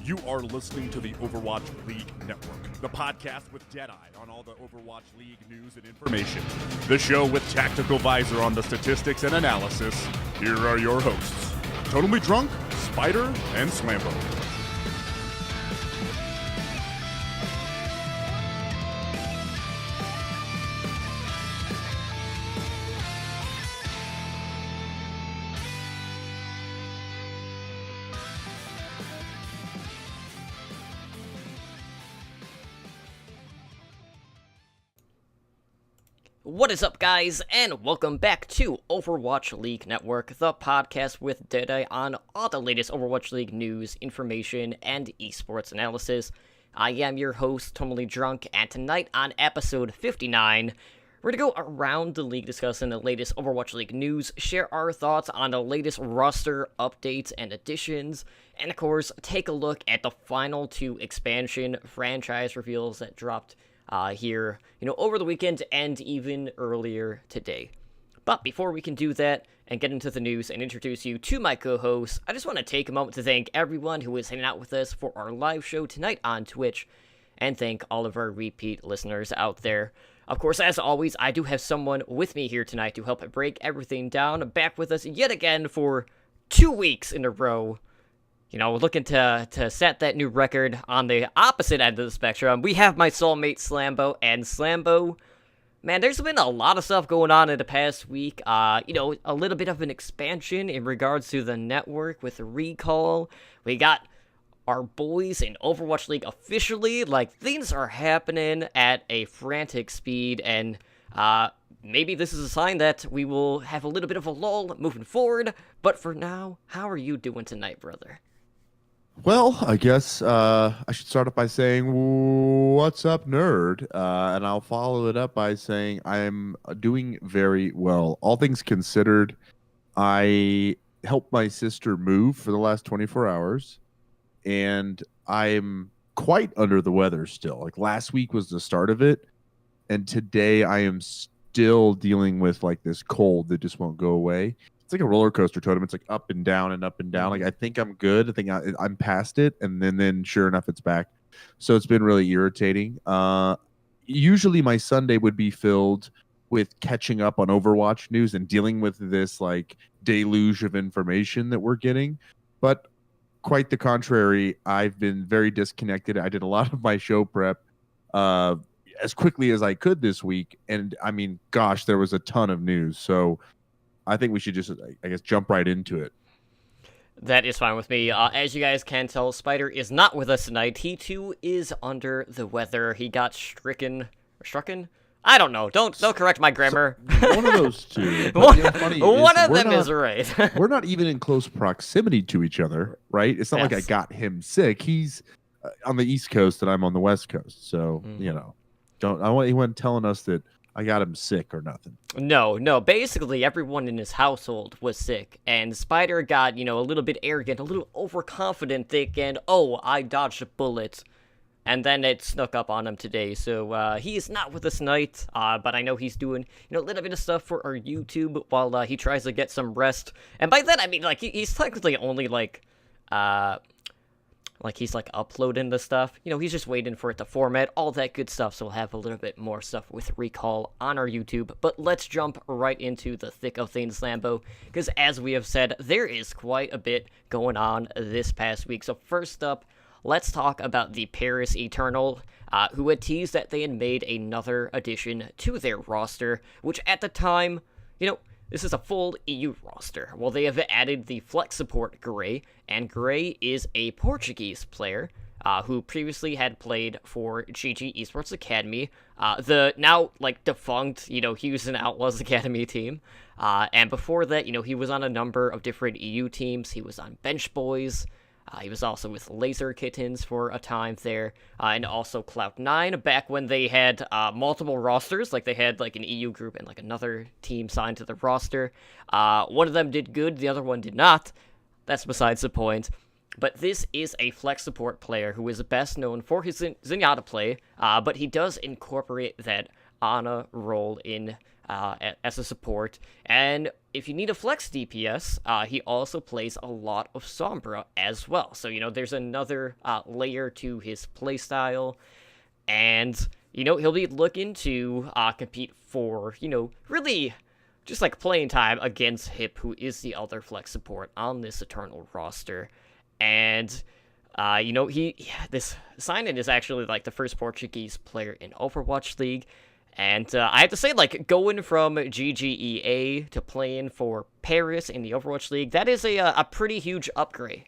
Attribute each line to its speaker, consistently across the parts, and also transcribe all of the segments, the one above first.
Speaker 1: You are listening to the Overwatch League Network, the podcast with Deadeye on all the Overwatch League news and information. The show with Tactical Visor on the statistics and analysis. Here are your hosts, Totally Drunk, Spider, and Slambo.
Speaker 2: What is up, guys, and welcome back to Overwatch League Network, the podcast with Deadeye on all the latest Overwatch League news, information, and esports analysis. I am your host, Totally Drunk, and tonight on episode 59, we're going to go around the league discussing the latest Overwatch League news, share our thoughts on the latest roster updates and additions, and of course, take a look at the final two expansion franchise reveals that dropped here, over the weekend and even earlier today. But before we can do that and get into the news and introduce you to my co-hosts, I just want to take a moment to thank everyone who is hanging out with us for our live show tonight on Twitch, and thank all of our repeat listeners out there. Of course, as always, I do have someone with me here tonight to help break everything down, back with us yet again for 2 weeks in a row. Looking to set that new record on the opposite end of the spectrum. We have my soulmate, Slambo, and Slambo, man, there's been a lot of stuff going on in the past week. A little bit of an expansion in regards to the network with the recall. We got our boys in Overwatch League officially. Things are happening at a frantic speed, and maybe this is a sign that we will have a little bit of a lull moving forward. But for now, how are you doing tonight, brother?
Speaker 3: Well, I guess I should start up by saying, what's up, nerd? And I'll follow it up by saying I'm doing very well. All things considered, I helped my sister move for the last 24 hours, and I'm quite under the weather still. Last week was the start of it, and today I am still dealing with this cold that just won't go away. It's like a roller coaster, Totem. It's up and down and up and down. I think I'm good. I think I'm past it, and then sure enough, it's back. So it's been really irritating. Usually my Sunday would be filled with catching up on Overwatch news and dealing with this deluge of information that we're getting. But quite the contrary, I've been very disconnected. I did a lot of my show prep as quickly as I could this week, and I mean, gosh, there was a ton of news. So I think we should just, jump right into it.
Speaker 2: That is fine with me. As you guys can tell, Spider is not with us tonight. He, too, is under the weather. He got strucken? I don't know. Don't correct my grammar.
Speaker 3: One of those two.
Speaker 2: One of them is right.
Speaker 3: We're not even in close proximity to each other, right? It's not like I got him sick. He's on the East Coast and I'm on the West Coast. So, I want anyone telling us that I got him sick or nothing.
Speaker 2: No. Basically, everyone in his household was sick, and Spider got, a little bit arrogant, a little overconfident, thinking, oh, I dodged a bullet, and then it snuck up on him today. So he is not with us tonight, but I know he's doing, a little bit of stuff for our YouTube while he tries to get some rest. And by that, I mean, he's technically only, he's uploading the stuff. He's just waiting for it to format, all that good stuff. So we'll have a little bit more stuff with Recall on our YouTube. But let's jump right into the thick of things, Lambo, because as we have said, there is quite a bit going on this past week. So first up, let's talk about the Paris Eternal, who had teased that they had made another addition to their roster, which at the time, this is a full EU roster. Well, they have added the flex support Gray, and Gray is a Portuguese player who previously had played for GG Esports Academy, the now defunct, Houston Outlaws Academy team. And before that, he was on a number of different EU teams. He was on Bench Boys. He was also with Laser Kittens for a time there, and also Cloud9 back when they had multiple rosters. They had an EU group and another team signed to the roster. One of them did good, the other one did not. That's besides the point. But this is a flex support player who is best known for his Zenyatta play, but he does incorporate that Ana role in as a support. And if you need a flex DPS, he also plays a lot of Sombra as well. So, there's another layer to his playstyle. And, he'll be looking to compete for, really just like playing time against Hip, who is the other flex support on this Eternal roster. And, this sign-in is actually like the first Portuguese player in Overwatch League. And I have to say, like, going from GGEA to playing for Paris in the Overwatch League, that is a pretty huge upgrade.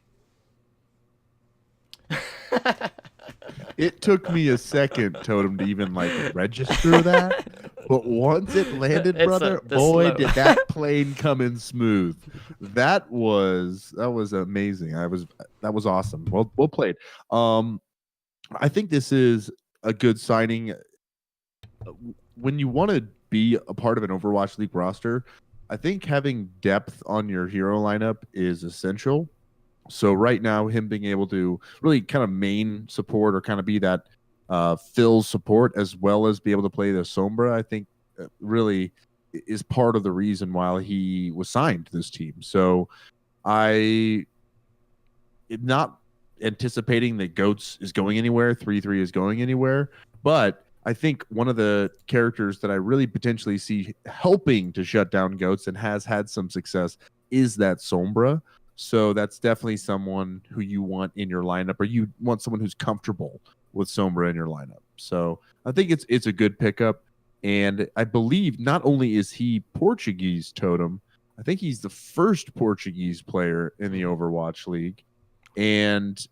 Speaker 3: It took me a second, Totem, to even register that. But once it landed, brother, boy, did that plane come in smooth. That was amazing. That was awesome. Well played. I think this is a good signing. When you want to be a part of an Overwatch League roster, I think having depth on your hero lineup is essential. So right now, him being able to really kind of main support or kind of be that fill support as well as be able to play the Sombra, I think really is part of the reason why he was signed to this team. So I am not anticipating that Goats is going anywhere, 3-3 is going anywhere, but I think one of the characters that I really potentially see helping to shut down Goats and has had some success is that Sombra. So that's definitely someone who you want in your lineup, or you want someone who's comfortable with Sombra in your lineup. So I think it's a good pickup. And I believe not only is he Portuguese, Totem, I think he's the first Portuguese player in the Overwatch League. And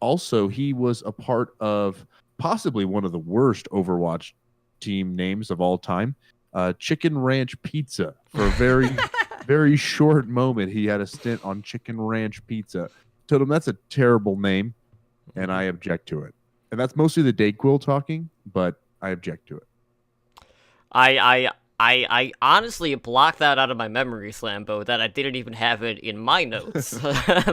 Speaker 3: also he was a part of possibly one of the worst Overwatch team names of all time, Chicken Ranch Pizza. For a very, very short moment, he had a stint on Chicken Ranch Pizza. Totem, that's a terrible name, and I object to it. And that's mostly the Dayquil talking, but I object to it.
Speaker 2: I honestly blocked that out of my memory, Slambo, that I didn't even have it in my notes.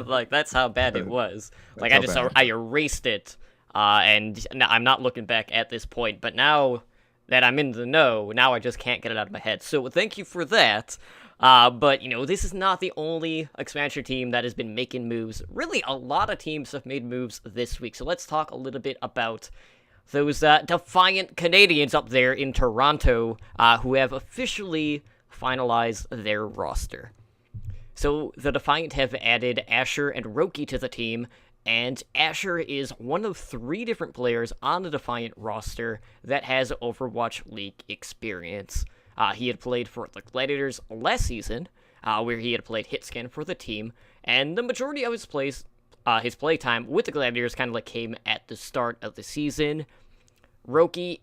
Speaker 2: Like, that's how bad it was. Like, I erased it. And I'm not looking back at this point, but now that I'm in the know, now I just can't get it out of my head. So thank you for that. But, this is not the only expansion team that has been making moves. Really, a lot of teams have made moves this week. So let's talk a little bit about those defiant Canadians up there in Toronto who have officially finalized their roster. So the Defiant have added Asher and Roki to the team. And Asher is one of 3 different players on the Defiant roster that has Overwatch League experience. He had played for the Gladiators last season, where he had played Hitscan for the team, and the majority of his playtime with the Gladiators kind of came at the start of the season. Roki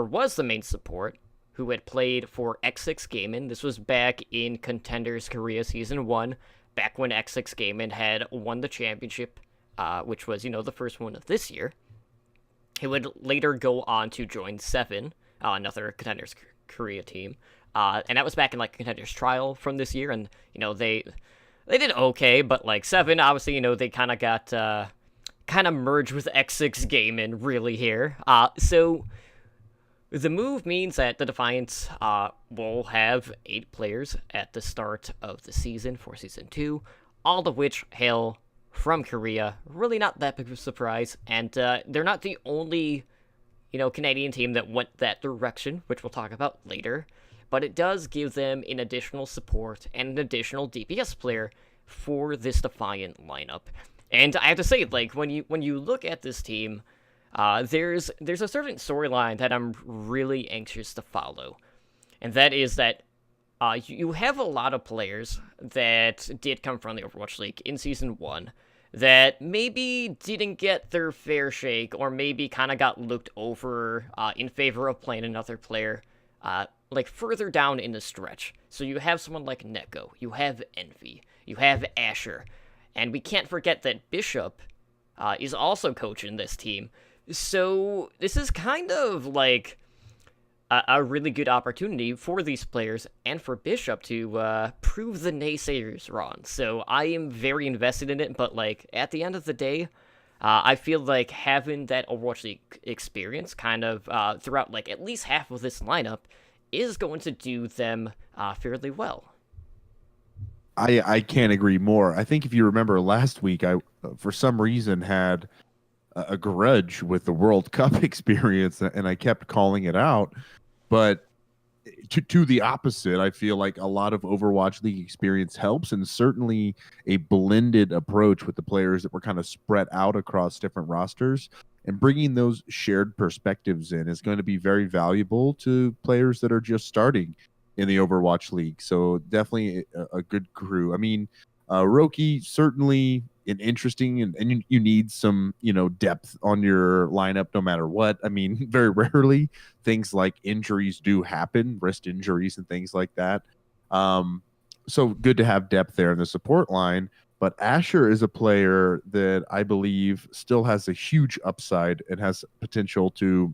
Speaker 2: was the main support, who had played for X6 Gaming. This was back in Contenders Korea Season 1, back when X6 Gaming had won the championship, which was, the first one of this year. He would later go on to join Seven, another Contenders Korea team, and that was back in, Contenders Trial from this year, and, they did okay, but, Seven, obviously, they kind of got, merged with X6 Gaming, really, here. So the move means that the Defiants will have 8 players at the start of the season for Season 2, all of which hail from Korea. Really not that big of a surprise, and they're not the only, Canadian team that went that direction, which we'll talk about later, but it does give them an additional support and an additional DPS player for this Defiant lineup. And I have to say, when you look at this team, there's a certain storyline that I'm really anxious to follow, and that is that you have a lot of players that did come from the Overwatch League in Season 1 that maybe didn't get their fair shake, or maybe kind of got looked over in favor of playing another player further down in the stretch. So you have someone like Neko, you have Envy, you have Asher, and we can't forget that Bishop is also coaching this team. So this is kind of a really good opportunity for these players and for Bishop to prove the naysayers wrong. So I am very invested in it, but at the end of the day, I feel like having that Overwatch League experience kind of throughout at least half of this lineup is going to do them fairly well.
Speaker 3: I can't agree more. I think if you remember last week, I for some reason had a grudge with the World Cup experience, and I kept calling it out. But to the opposite, I feel like a lot of Overwatch League experience helps, and certainly a blended approach with the players that were kind of spread out across different rosters. And bringing those shared perspectives in is going to be very valuable to players that are just starting in the Overwatch League. So definitely a good crew. I mean, Roki certainly an interesting, and you need some depth on your lineup no matter what. I mean, very rarely things like injuries do happen, wrist injuries and things like that. So good to have depth there in the support line. But Asher is a player that I believe still has a huge upside and has potential to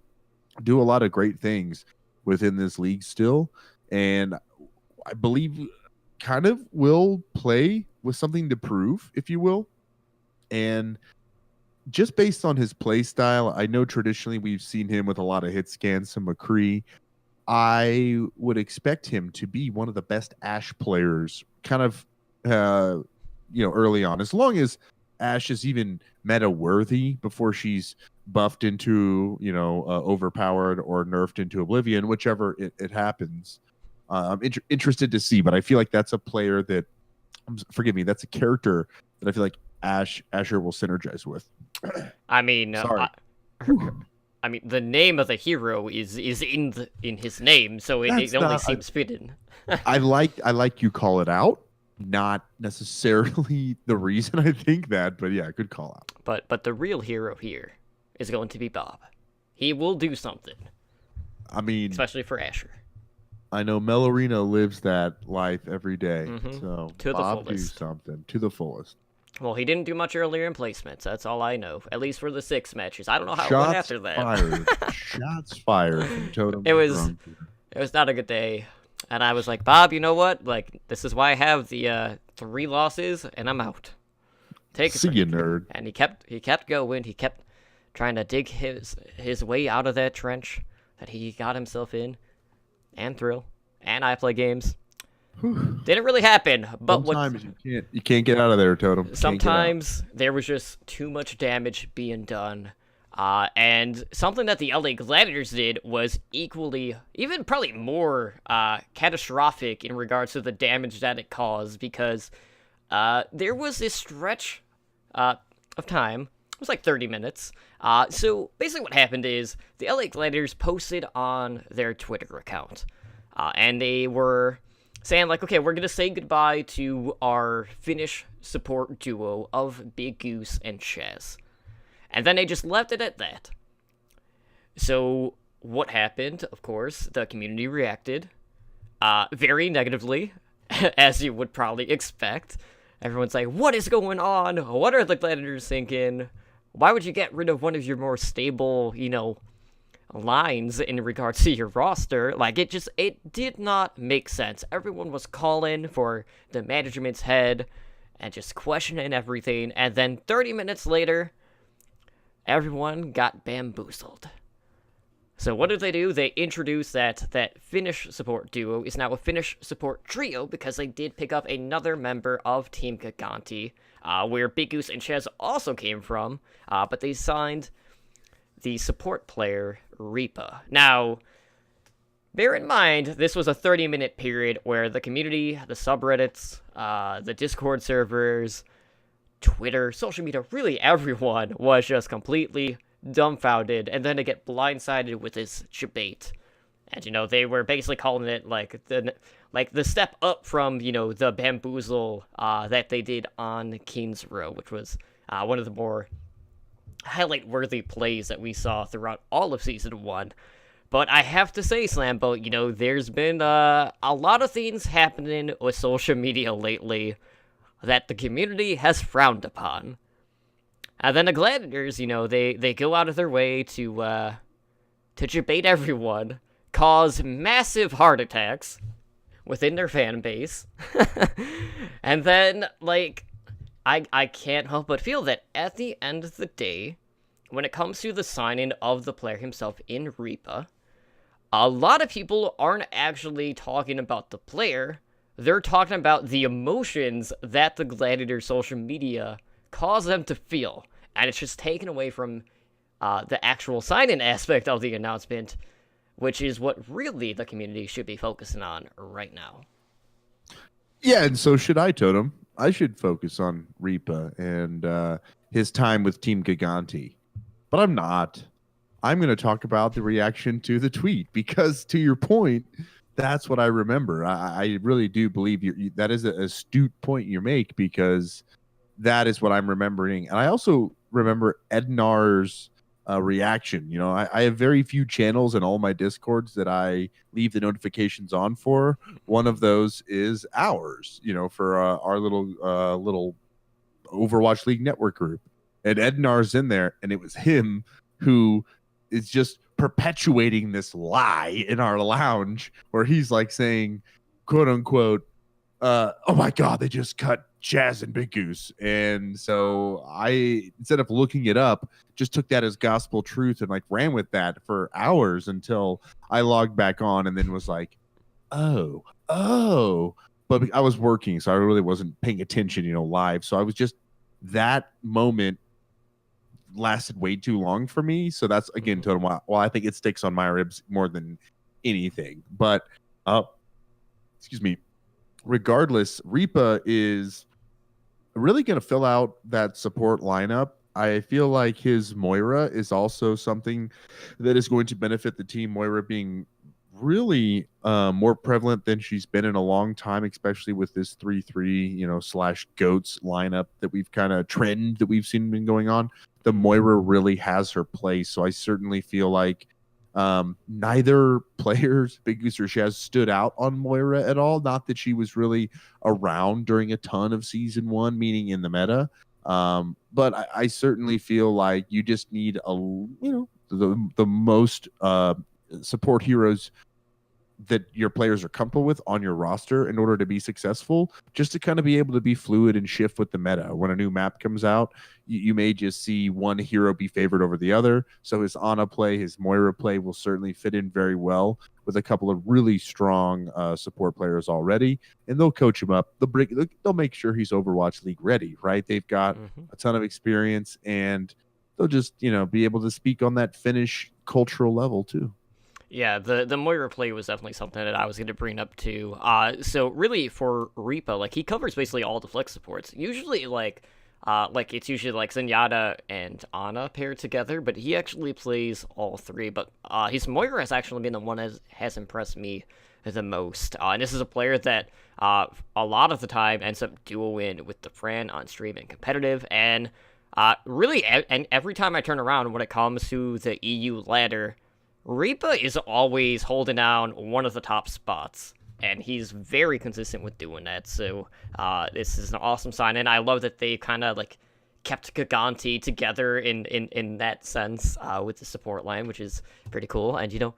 Speaker 3: do a lot of great things within this league still. And I believe kind of will play with something to prove, if you will. And just based on his play style, I know traditionally we've seen him with a lot of hit scans, some McCree. I would expect him to be one of the best Ashe players kind of early on, as long as Ashe is even meta worthy before she's buffed into overpowered or nerfed into oblivion, whichever it happens. I'm interested to see, but I feel like that's a player that, forgive me, that's a character that I feel like Asher will synergize with.
Speaker 2: I mean,
Speaker 3: Sorry.
Speaker 2: I mean, the name of the hero is in his name, so it only seems fitting.
Speaker 3: I like you call it out. Not necessarily the reason I think that, but yeah, good call out.
Speaker 2: But the real hero here is going to be Bob. He will do something.
Speaker 3: I mean,
Speaker 2: especially for Asher.
Speaker 3: I know Melorino lives that life every day, so
Speaker 2: to
Speaker 3: Bob
Speaker 2: the fullest.
Speaker 3: do something to the fullest.
Speaker 2: Well, he didn't do much earlier in placements. That's all I know. At least for the 6 matches. I don't know how it
Speaker 3: Shots
Speaker 2: went after that.
Speaker 3: Fired. Shots fired from Totem.
Speaker 2: It was not a good day. And I was like, Bob, you know what? Like, this is why I have the 3 losses, and I'm out. Take it.
Speaker 3: See you, nerd.
Speaker 2: And he kept going. He kept trying to dig his way out of that trench that he got himself in. And Thrill. And I play games. Didn't really happen. But
Speaker 3: sometimes you can't get out of there, Totem.
Speaker 2: Sometimes there was just too much damage being done. And something that the LA Gladiators did was equally, even probably more catastrophic in regards to the damage that it caused, because there was this stretch of time. It was like 30 minutes. So basically what happened is the LA Gladiators posted on their Twitter account. And they were saying, like, okay, we're going to say goodbye to our Finnish support duo of Big Goose and Chaz. And then they just left it at that. So what happened? Of course, the community reacted very negatively, as you would probably expect. Everyone's like, what is going on? What are the Gladiators thinking? Why would you get rid of one of your more stable, lines in regards to your roster? Like, it did not make sense. Everyone was calling for the management's head and just questioning everything. And then 30 minutes later, everyone got bamboozled. So what did they do? They introduced that Finnish support duo is now a Finnish support trio, because they did pick up another member of Team Giganti, where Big Goose and Chaz also came from, but they signed the support player, Reaper. Now, bear in mind, this was a 30-minute period where the community, the subreddits, the Discord servers, Twitter, social media, really everyone was just completely dumbfounded, and then to get blindsided with this debate. And, they were basically calling it, the step up from, the bamboozle, that they did on King's Row, which was, one of the more highlight-worthy plays that we saw throughout all of Season 1. But I have to say, Slambo, there's been, a lot of things happening with social media lately that the community has frowned upon. And then the Gladiators, they go out of their way to debate everyone, cause massive heart attacks within their fan base. And then, I can't help but feel that at the end of the day, when it comes to the signing of the player himself in Reaper, a lot of people aren't actually talking about the player. They're talking about the emotions that the Gladiator social media cause them to feel. And it's just taken away from the actual sign-in aspect of the announcement, which is what really the community should be focusing on right now.
Speaker 3: Yeah, and so should I, Totem. I should focus on Reaper and his time with Team Gigante. But I'm not. I'm going to talk about the reaction to the tweet because, to your point, that's what I remember. I really do believe that is an astute point you make because that is what I'm remembering. And I also remember Ednar's reaction. You know, I have very few channels in all my Discords that I leave the notifications on for. One of those is ours, you know, for our little Overwatch League network group. And Ednar's in there, and it was him who is just perpetuating this lie in our lounge where he's like saying, quote unquote, oh my God, they just cut Jazz and Big Goose. And so I, instead of looking it up, just took that as gospel truth and like ran with that for hours until I logged back on and then was like, oh. But I was working, so I really wasn't paying attention, you know, live. So I was just, that moment lasted way too long for me. So that's, again, Totem, well, I think it sticks on my ribs more than anything. But, excuse me, regardless, Reaper is really going to fill out that support lineup. I feel like his Moira is also something that is going to benefit the team. Moira being really more prevalent than she's been in a long time, especially with this 3-3, you know, / goats lineup that we've kind of trend that we've seen been going on. The Moira really has her place. So I certainly feel like neither players, Big Goose or Shaz, stood out on Moira at all. Not that she was really around during a ton of season 1, meaning in the meta. But I certainly feel like you just need the most support heroes that your players are comfortable with on your roster in order to be successful, just to kind of be able to be fluid and shift with the meta. When a new map comes out, you may just see one hero be favored over the other. So his Ana play, his Moira play will certainly fit in very well with a couple of really strong support players already, and they'll coach him up. They'll make sure he's Overwatch League ready, right? They've got a ton of experience, and they'll just, you know, be able to speak on that Finnish cultural level too.
Speaker 2: Yeah, the Moira play was definitely something that I was going to bring up too. So really for Reaper, like he covers basically all the flex supports. Usually like it's usually like Zenyatta and Ana paired together, but he actually plays all three. But his Moira has actually been the one that has impressed me the most. And this is a player that a lot of the time ends up duoing with the Fran on stream and competitive. And really, and every time I turn around when it comes to the EU ladder, Reaper is always holding down one of the top spots, and he's very consistent with doing that. So this is an awesome sign, and I love that they kind of like kept Gigante together in that sense with the support line, which is pretty cool. And you know,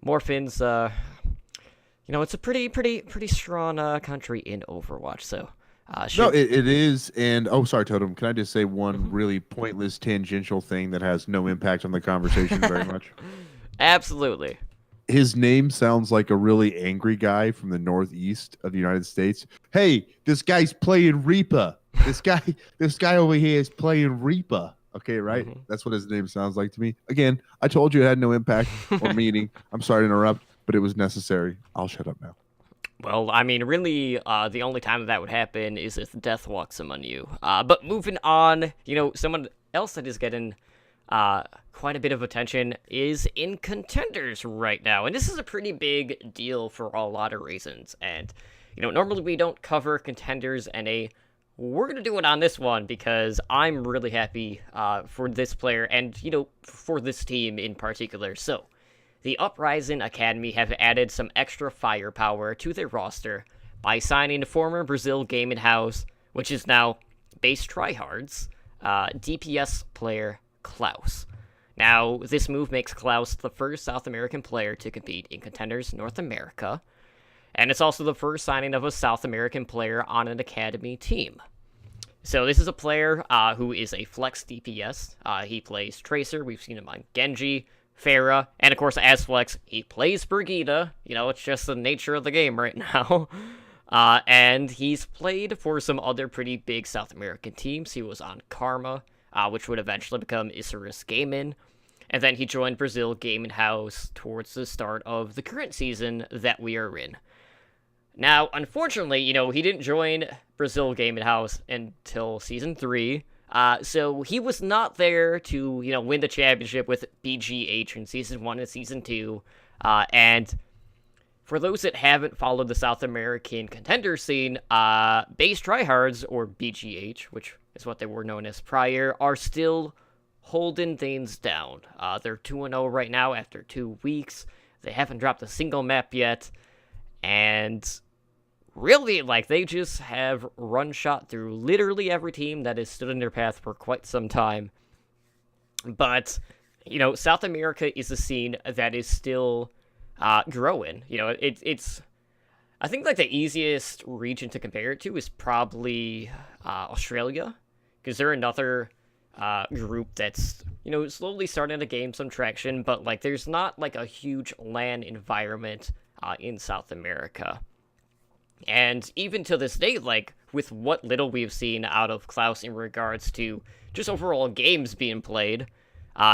Speaker 2: Morphins, you know, it's a pretty strong country in Overwatch. So
Speaker 3: no, it is. And sorry, Totem. Can I just say one really pointless tangential thing that has no impact on the conversation very much?
Speaker 2: Absolutely.
Speaker 3: His name sounds like a really angry guy from the northeast of the United States. Hey, this guy's playing Reaper. This guy over here is playing Reaper. Okay, right? That's what his name sounds like to me. Again, I told you it had no impact or meaning. I'm sorry to interrupt, but it was necessary. I'll shut up now.
Speaker 2: Well, I mean, really, the only time that would happen is if death walks among you. But moving on, you know, someone else that is getting quite a bit of attention is in contenders right now, and this is a pretty big deal for a lot of reasons. And you know, normally we don't cover contenders, and we're gonna do it on this one because I'm really happy for this player and, you know, for this team in particular. So the Uprising Academy have added some extra firepower to their roster by signing former Brazil gaming house, which is now base tryhards, DPS player Klaus. Now, this move makes Klaus the first South American player to compete in Contenders North America, and it's also the first signing of a South American player on an academy team. So this is a player who is a flex DPS. He plays Tracer. We've seen him on Genji, Farah, and of course as Flex, he plays Brigida. It's just the nature of the game right now. And he's played for some other pretty big South American teams. He was on Karma, which would eventually become Isurus Gaming. And then he joined Brazil Gaming House towards the start of the current season that we are in. Now, unfortunately, he didn't join Brazil Gaming House until Season 3. So he was not there to, win the championship with BGH in Season 1 and Season 2. And for those that haven't followed the South American contender scene, Base Tryhards, or BGH, which is what they were known as prior, are still holding things down. They're 2-0 right now after 2 weeks. They haven't dropped a single map yet. And really, they just have run shot through literally every team that has stood in their path for quite some time. But, South America is a scene that is still growing. It's I think the easiest region to compare it to is probably Australia, because they're another group that's slowly starting to gain some traction, but there's not a huge LAN environment in South America. And even to this day, with what little we've seen out of Klaus in regards to just overall games being played,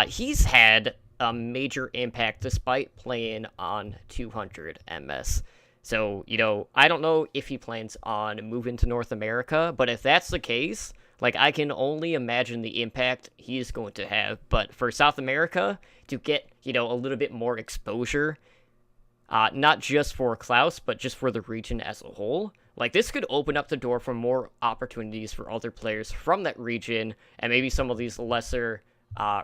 Speaker 2: he's had a major impact despite playing on 200 MS. So, I don't know if he plans on moving to North America, but if that's the case, I can only imagine the impact he's going to have. But for South America to get, a little bit more exposure, not just for Klaus, but just for the region as a whole, this could open up the door for more opportunities for other players from that region, and maybe some of these lesser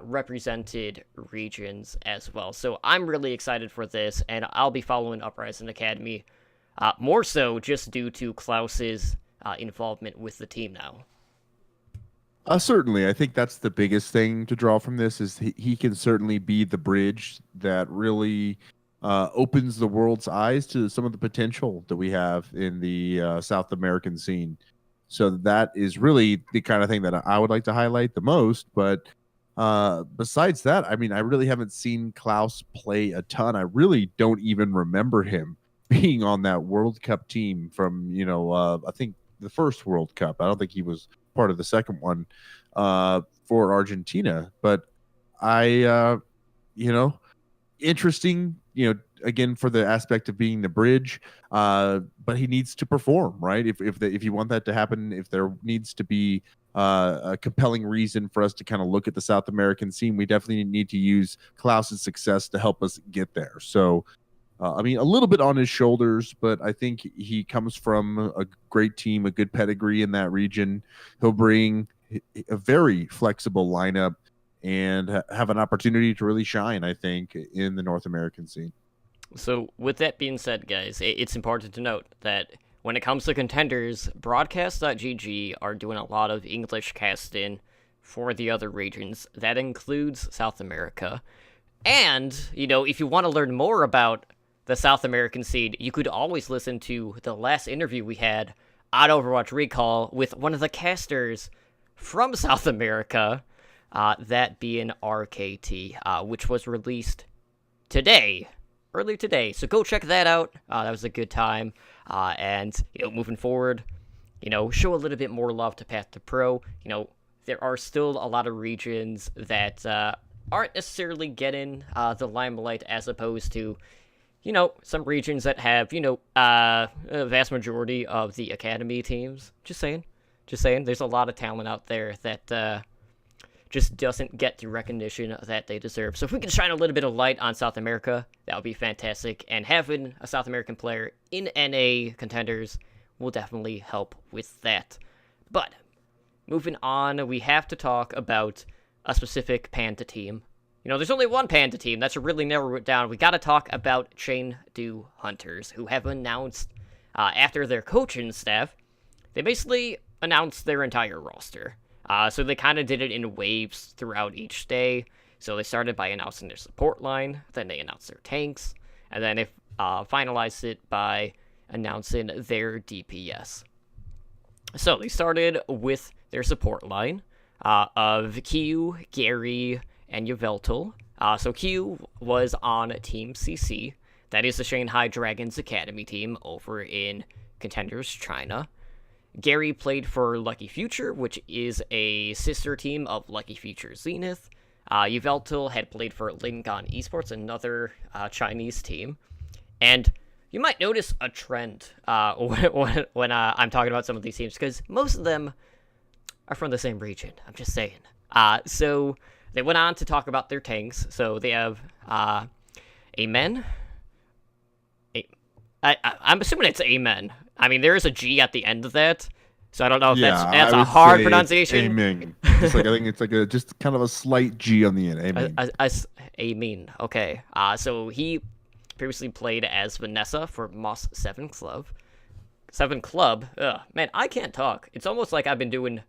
Speaker 2: represented regions as well. So I'm really excited for this, and I'll be following Uprising Academy more so just due to Klaus's involvement with the team now.
Speaker 3: Certainly, I think that's the biggest thing to draw from this is he can certainly be the bridge that really opens the world's eyes to some of the potential that we have in the South American scene. So that is really the kind of thing that I would like to highlight the most. But besides that, I mean, I really haven't seen Klaus play a ton. I really don't even remember him being on that World Cup team from, I think the first World Cup. I don't think he was part of the second one for Argentina. But interesting, again, for the aspect of being the bridge, but he needs to perform, right? If you want that to happen, if there needs to be a compelling reason for us to kind of look at the South American scene, we definitely need to use Klaus's success to help us get there. So, a little bit on his shoulders, but I think he comes from a great team, a good pedigree in that region. He'll bring a very flexible lineup and have an opportunity to really shine, I think, in the North American scene.
Speaker 2: So, with that being said, guys, it's important to note that when it comes to contenders, Broadcast.gg are doing a lot of English casting for the other regions. That includes South America. And, if you want to learn more about the South American scene, you could always listen to the last interview we had on Overwatch Recall with one of the casters from South America, that being RKT, which was released early today. So go check that out. That was a good time. And, moving forward, show a little bit more love to Path to Pro. There are still a lot of regions that aren't necessarily getting the limelight as opposed to, some regions that have, a vast majority of the academy teams. Just saying. There's a lot of talent out there that just doesn't get the recognition that they deserve. So if we can shine a little bit of light on South America, that would be fantastic. And having a South American player in NA contenders will definitely help with that. But moving on, we have to talk about a specific Panda team. There's only one Panda team. That should really narrow it down. We got to talk about Chengdu Hunters, who have announced, after their coaching staff, they basically announced their entire roster. So they kind of did it in waves throughout each day. So they started by announcing their support line, then they announced their tanks, and then they finalized it by announcing their DPS. So they started with their support line of Kiyu, Gary, and Yveltal. So Q was on Team CC. That is the Shanghai Dragons Academy team over in Contenders, China. Gary played for Lucky Future, which is a sister team of Lucky Future Zenith. Yveltal had played for Lingon Esports, another Chinese team. And you might notice a trend when I'm talking about some of these teams, because most of them are from the same region. I'm just saying. So they went on to talk about their tanks. So they have Amen. I'm assuming it's Amen. I mean, there is a G at the end of that, so I don't know if that's a hard pronunciation.
Speaker 3: Amen. Just like I think it's like just kind of a slight G on the end. Amen.
Speaker 2: Amen. Okay. So he previously played as Vanessa for Moss 7 Club. 7 Club. Ugh, man, I can't talk. It's almost like I've been doing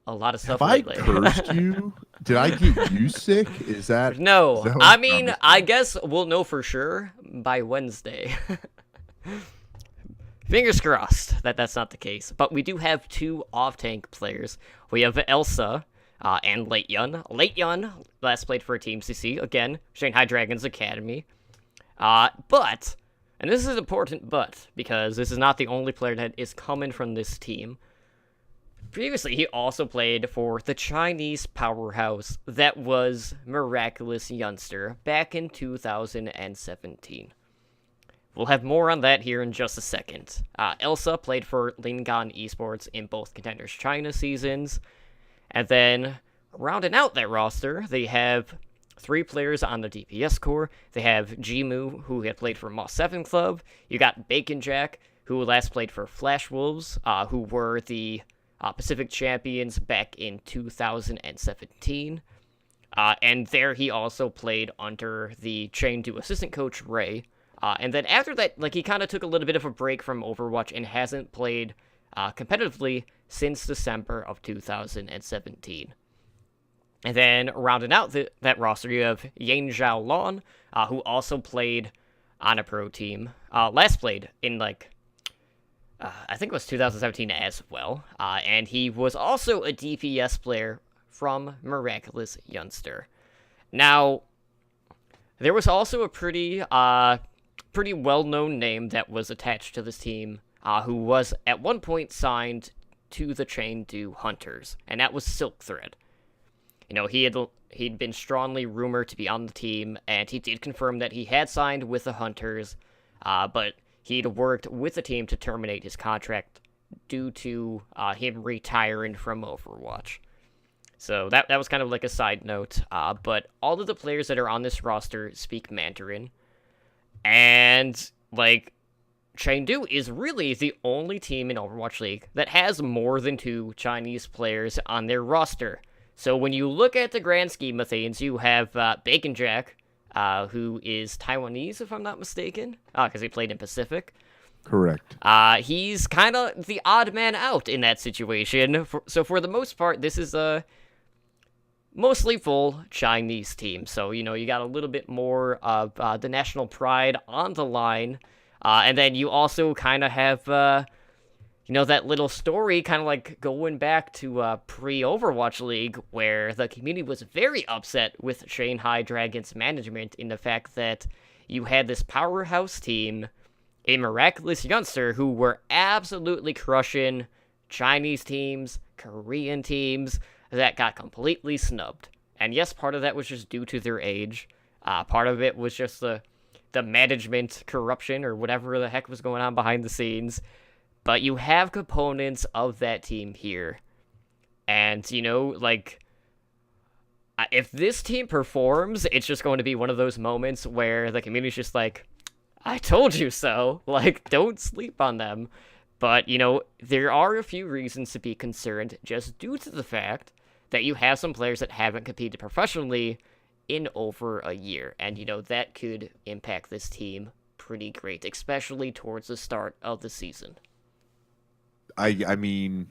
Speaker 2: a lot of stuff lately.
Speaker 3: Have I cursed you? Did I get you sick? Is that
Speaker 2: no? I mean, I guess we'll know for sure by Wednesday. Fingers crossed that that's not the case. But we do have 2 off-tank players. We have Elsa and Late Yun. Late Yun last played for Team CC, again, Shanghai Dragons Academy. But, and this is an important but, because this is not the only player that is coming from this team. Previously, he also played for the Chinese powerhouse that was Miraculous Youngster back in 2017. We'll have more on that here in just a second. Elsa played for Lingon Esports in both Contenders China seasons. And then, rounding out that roster, they have 3 players on the DPS core. They have Jimu, who had played for Moss 7 Club. You got Bacon Jack, who last played for Flash Wolves, who were the Pacific champions back in 2017. And there he also played under the Chengdu assistant coach, Ray. And then after that, like, he kind of took a little bit of a break from Overwatch and hasn't played competitively since December of 2017. And then rounding out that roster, you have Yang Zhao Lon, who also played on a pro team. Last played in, I think it was 2017 as well. And he was also a DPS player from Miraculous Youngster. Now, there was also a pretty well-known name that was attached to this team, who was at one point signed to the Chengdu Hunters, and that was Silk Thread. You know, he'd been strongly rumored to be on the team, and he did confirm that he had signed with the Hunters, but he'd worked with the team to terminate his contract due to him retiring from Overwatch. So that was kind of like a side note, but all of the players that are on this roster speak Mandarin. And, Chengdu is really the only team in Overwatch League that has more than 2 Chinese players on their roster. So when you look at the grand scheme of things, you have Bacon Jack, who is Taiwanese, if I'm not mistaken, because he played in Pacific.
Speaker 3: Correct.
Speaker 2: He's kind of the odd man out in that situation. So for the most part, this is a mostly full Chinese team. So, you got a little bit more of the national pride on the line. And then you also kind of have, that little story kind of like going back to pre-Overwatch League, where the community was very upset with Shanghai Dragons management in the fact that you had this powerhouse team, a Miraculous Youngster, who were absolutely crushing Chinese teams, Korean teams, that got completely snubbed. And yes, part of that was just due to their age. Part of it was just the management corruption or whatever the heck was going on behind the scenes. But you have components of that team here. And, if this team performs, it's just going to be one of those moments where the community's just like, I told you so. Don't sleep on them. But, there are a few reasons to be concerned just due to the fact that you have some players that haven't competed professionally in over a year. And, that could impact this team pretty great, especially towards the start of the season.
Speaker 3: I mean,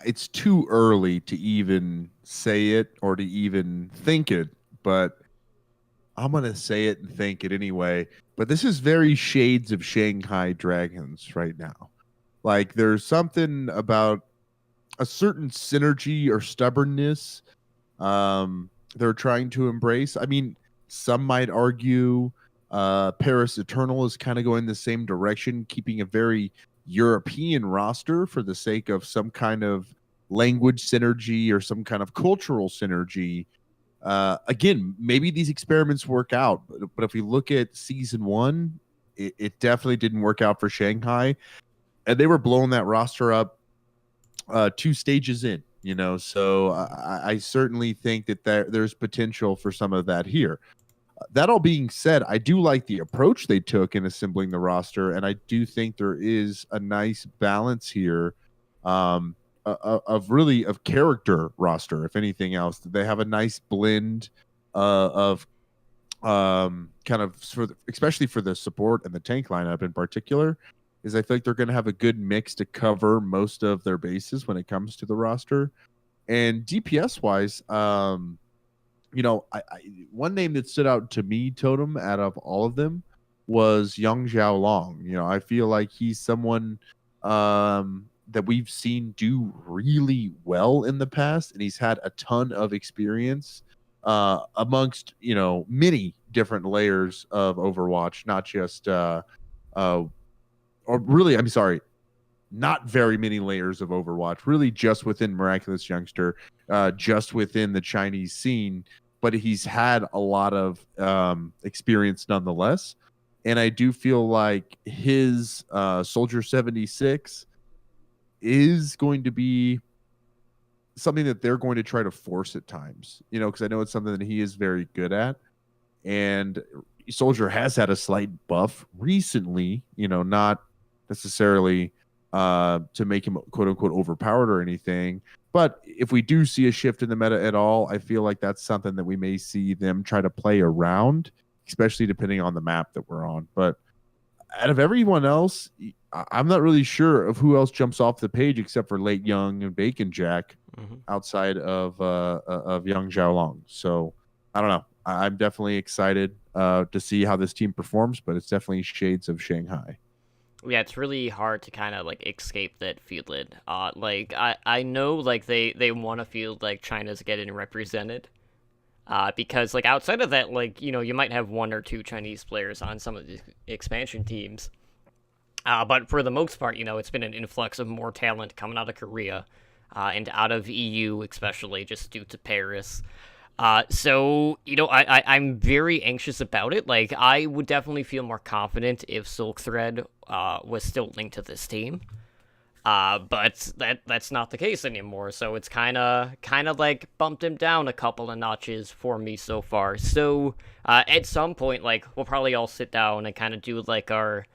Speaker 3: it's too early to even say it or to even think it, but I'm going to say it and think it anyway. But this is very shades of Shanghai Dragons right now. There's something about a certain synergy or stubbornness they're trying to embrace. I mean, some might argue Paris Eternal is kind of going the same direction, keeping a very European roster for the sake of some kind of language synergy or some kind of cultural synergy. Again, maybe these experiments work out, but if we look at season one, it definitely didn't work out for Shanghai, and they were blowing that roster up 2 stages in. So I certainly think that there's potential for some of that here. That all being said, I do like the approach they took in assembling the roster, and I do think there is a nice balance here of character roster. If anything else, they have a nice blend of kind of especially for the support and the tank lineup in particular. Is I feel like they're going to have a good mix to cover most of their bases when it comes to the roster. And DPS wise, one name that stood out to me, Totem, out of all of them, was Yang Xiaolong. I feel like he's someone that we've seen do really well in the past, and he's had a ton of experience amongst many different layers of Overwatch, not just or really, I'm sorry, not very many layers of Overwatch, really just within Miraculous Youngster, just within the Chinese scene, but he's had a lot of experience nonetheless. And I do feel like his Soldier 76 is going to be something that they're going to try to force at times, because I know it's something that he is very good at. And Soldier has had a slight buff recently, not necessarily to make him quote unquote overpowered or anything. But if we do see a shift in the meta at all, I feel like that's something that we may see them try to play around, especially depending on the map that we're on. But out of everyone else, I'm not really sure of who else jumps off the page except for Late Young and Bacon Jack outside of Young Xiaolong. So I don't know. I'm definitely excited to see how this team performs, but it's definitely shades of Shanghai.
Speaker 2: Yeah, it's really hard to kind of like escape that feeling. I know like they want to feel like China's getting represented. Because like outside of that, like you might have one or two Chinese players on some of the expansion teams. But for the most part, it's been an influx of more talent coming out of Korea, and out of EU especially, just due to Paris. So I'm very anxious about it. Like, I would definitely feel more confident if Silk Thread was still linked to this team. But that's not the case anymore. So it's kind of like bumped him down a couple of notches for me so far. So at some point, like, we'll probably all sit down and kind of do like our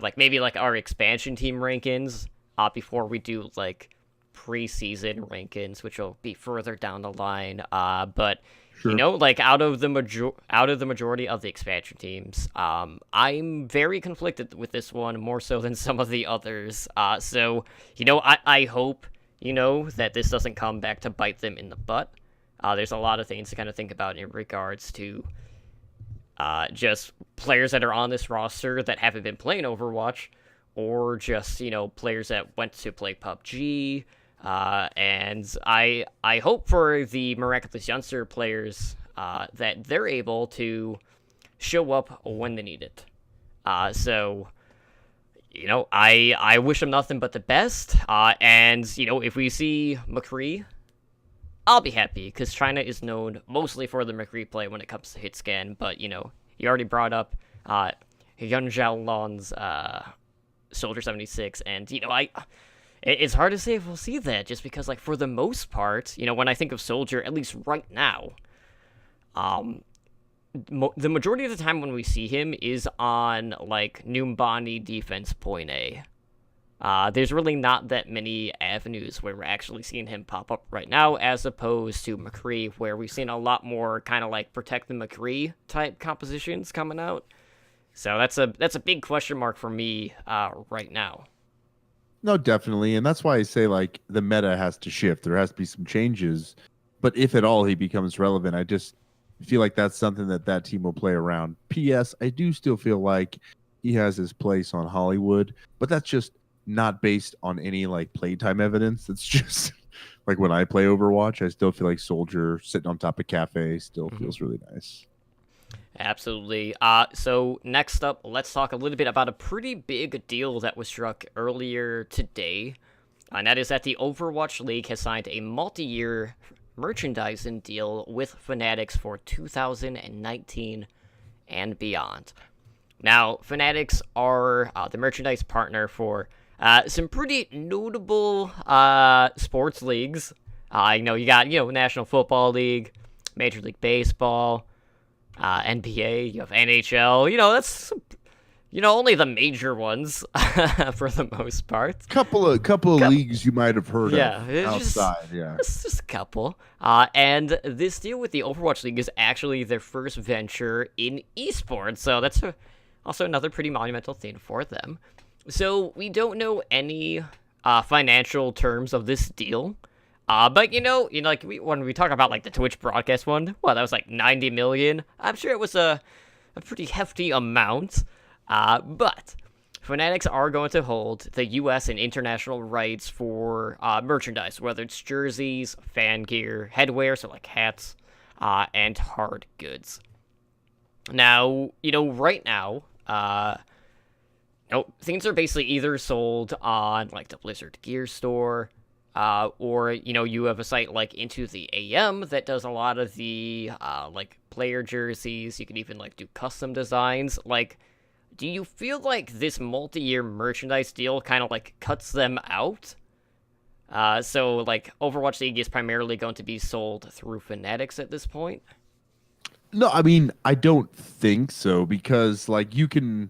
Speaker 2: like maybe like our expansion team rankings before we do like preseason rankings, which will be further down the line. But sure. Like out of the majority of the expansion teams, I'm very conflicted with this one, more so than some of the others. So I hope that this doesn't come back to bite them in the butt. There's a lot of things to kind of think about in regards to just players that are on this roster that haven't been playing Overwatch, or just players that went to play PUBG. And I hope for the Miraculous Youngster players that they're able to show up when they need it. So I wish them nothing but the best. And if we see McCree, I'll be happy, because China is known mostly for the McCree play when it comes to hit scan. But you already brought up Yun Xiaolong's Soldier 76, and it's hard to say if we'll see that, just because, like, for the most part, when I think of Soldier, at least right now, the majority of the time when we see him is on, like, Numbani defense point A. There's really not that many avenues where we're actually seeing him pop up right now, as opposed to McCree, where we've seen a lot more kind of, like, Protect the McCree type compositions coming out. So that's a big question mark for me right now.
Speaker 3: No, definitely. And that's why I say, like, the meta has to shift. There has to be some changes. But if at all he becomes relevant, I just feel like that's something that team will play around. P.S. I do still feel like he has his place on Hollywood, but that's just not based on any, like, playtime evidence. It's just like when I play Overwatch, I still feel like Soldier sitting on top of Cafe still feels really nice.
Speaker 2: Absolutely. So next up, let's talk a little bit about a pretty big deal that was struck earlier today. And that is that the Overwatch League has signed a multi-year merchandising deal with Fanatics for 2019 and beyond. Now, Fanatics are the merchandise partner for some pretty notable sports leagues. You got, National Football League, Major League Baseball, NBA, you have NHL, that's, only the major ones for the most part.
Speaker 3: Couple of leagues you might have heard of outside,
Speaker 2: It's just a couple. And this deal with the Overwatch League is actually their first venture in esports, so that's also another pretty monumental thing for them. So we don't know any financial terms of this deal. But when we talk about like the Twitch broadcast one, that was like 90 million. I'm sure it was a pretty hefty amount. But Fanatics are going to hold the U.S. and international rights for merchandise, whether it's jerseys, fan gear, headwear, so like hats, and hard goods. Now, right now, things are basically either sold on like the Blizzard Gear Store, or you have a site like Into the AM that does a lot of the like player jerseys. You can even like do custom designs. Like, do you feel like this multi-year merchandise deal kind of like cuts them out? So like Overwatch League is primarily going to be sold through Fanatics at this point?
Speaker 3: No, I mean, I don't think so, because like you can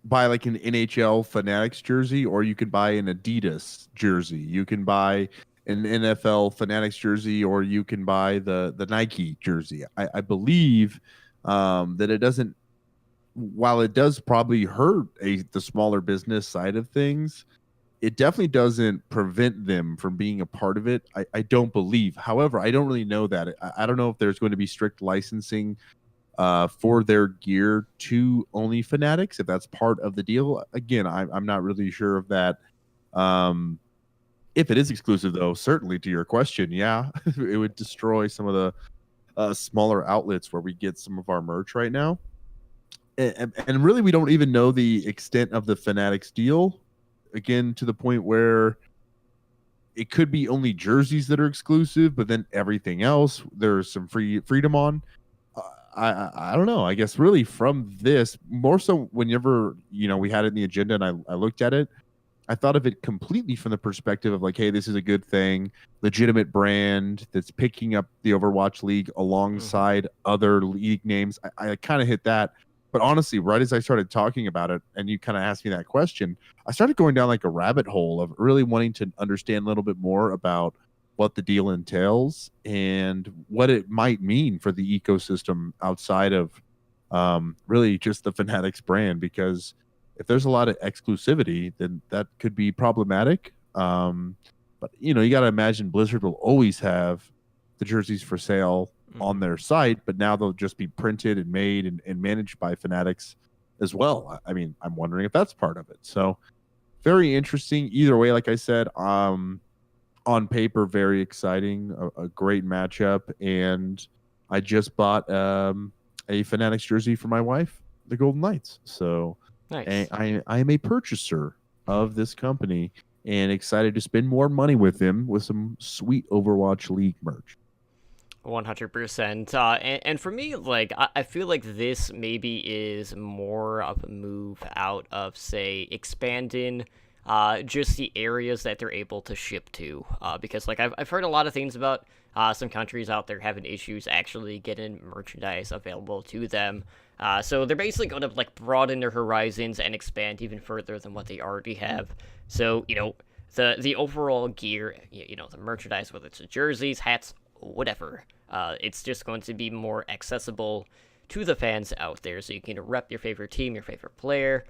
Speaker 3: buy like an NHL Fanatics jersey, or you can buy an Adidas jersey. You can buy an NFL Fanatics jersey, or you can buy the Nike jersey. I believe that it doesn't, while it does probably hurt the smaller business side of things, it definitely doesn't prevent them from being a part of it. I don't believe. However, I don't really know that. I don't know if there's going to be strict licensing for their gear to only Fanatics, if that's part of the deal. Again, I'm not really sure of that. If it is exclusive, though, certainly to your question, yeah, it would destroy some of the smaller outlets where we get some of our merch right now. And really, we don't even know the extent of the Fanatics deal. Again, to the point where it could be only jerseys that are exclusive, but then everything else there's some freedom on. I don't know. I guess really from this, more so whenever, we had it in the agenda and I looked at it, I thought of it completely from the perspective of like, hey, this is a good thing, legitimate brand that's picking up the Overwatch League alongside other league names. I kind of hit that. But honestly, right as I started talking about it and you kind of asked me that question, I started going down like a rabbit hole of really wanting to understand a little bit more about what the deal entails and what it might mean for the ecosystem outside of really just the Fanatics brand. Because if there's a lot of exclusivity, then that could be problematic. But you got to imagine Blizzard will always have the jerseys for sale on their site, but now they'll just be printed and made and managed by Fanatics as well. I mean, I'm wondering if that's part of it. So very interesting. Either way, like I said, on paper, very exciting, a great matchup. And I just bought a Fanatics jersey for my wife, the Golden Knights. So
Speaker 2: nice.
Speaker 3: I am a purchaser of this company and excited to spend more money with them with some sweet Overwatch League merch.
Speaker 2: 100%. And for me, like, I feel like this maybe is more of a move out of, say, expanding just the areas that they're able to ship to. Because, like, I've heard a lot of things about some countries out there having issues actually getting merchandise available to them. So they're basically going to, like, broaden their horizons and expand even further than what they already have. So, the overall gear, the merchandise, whether it's the jerseys, hats, whatever, it's just going to be more accessible to the fans out there, so you can rep your favorite team, your favorite player,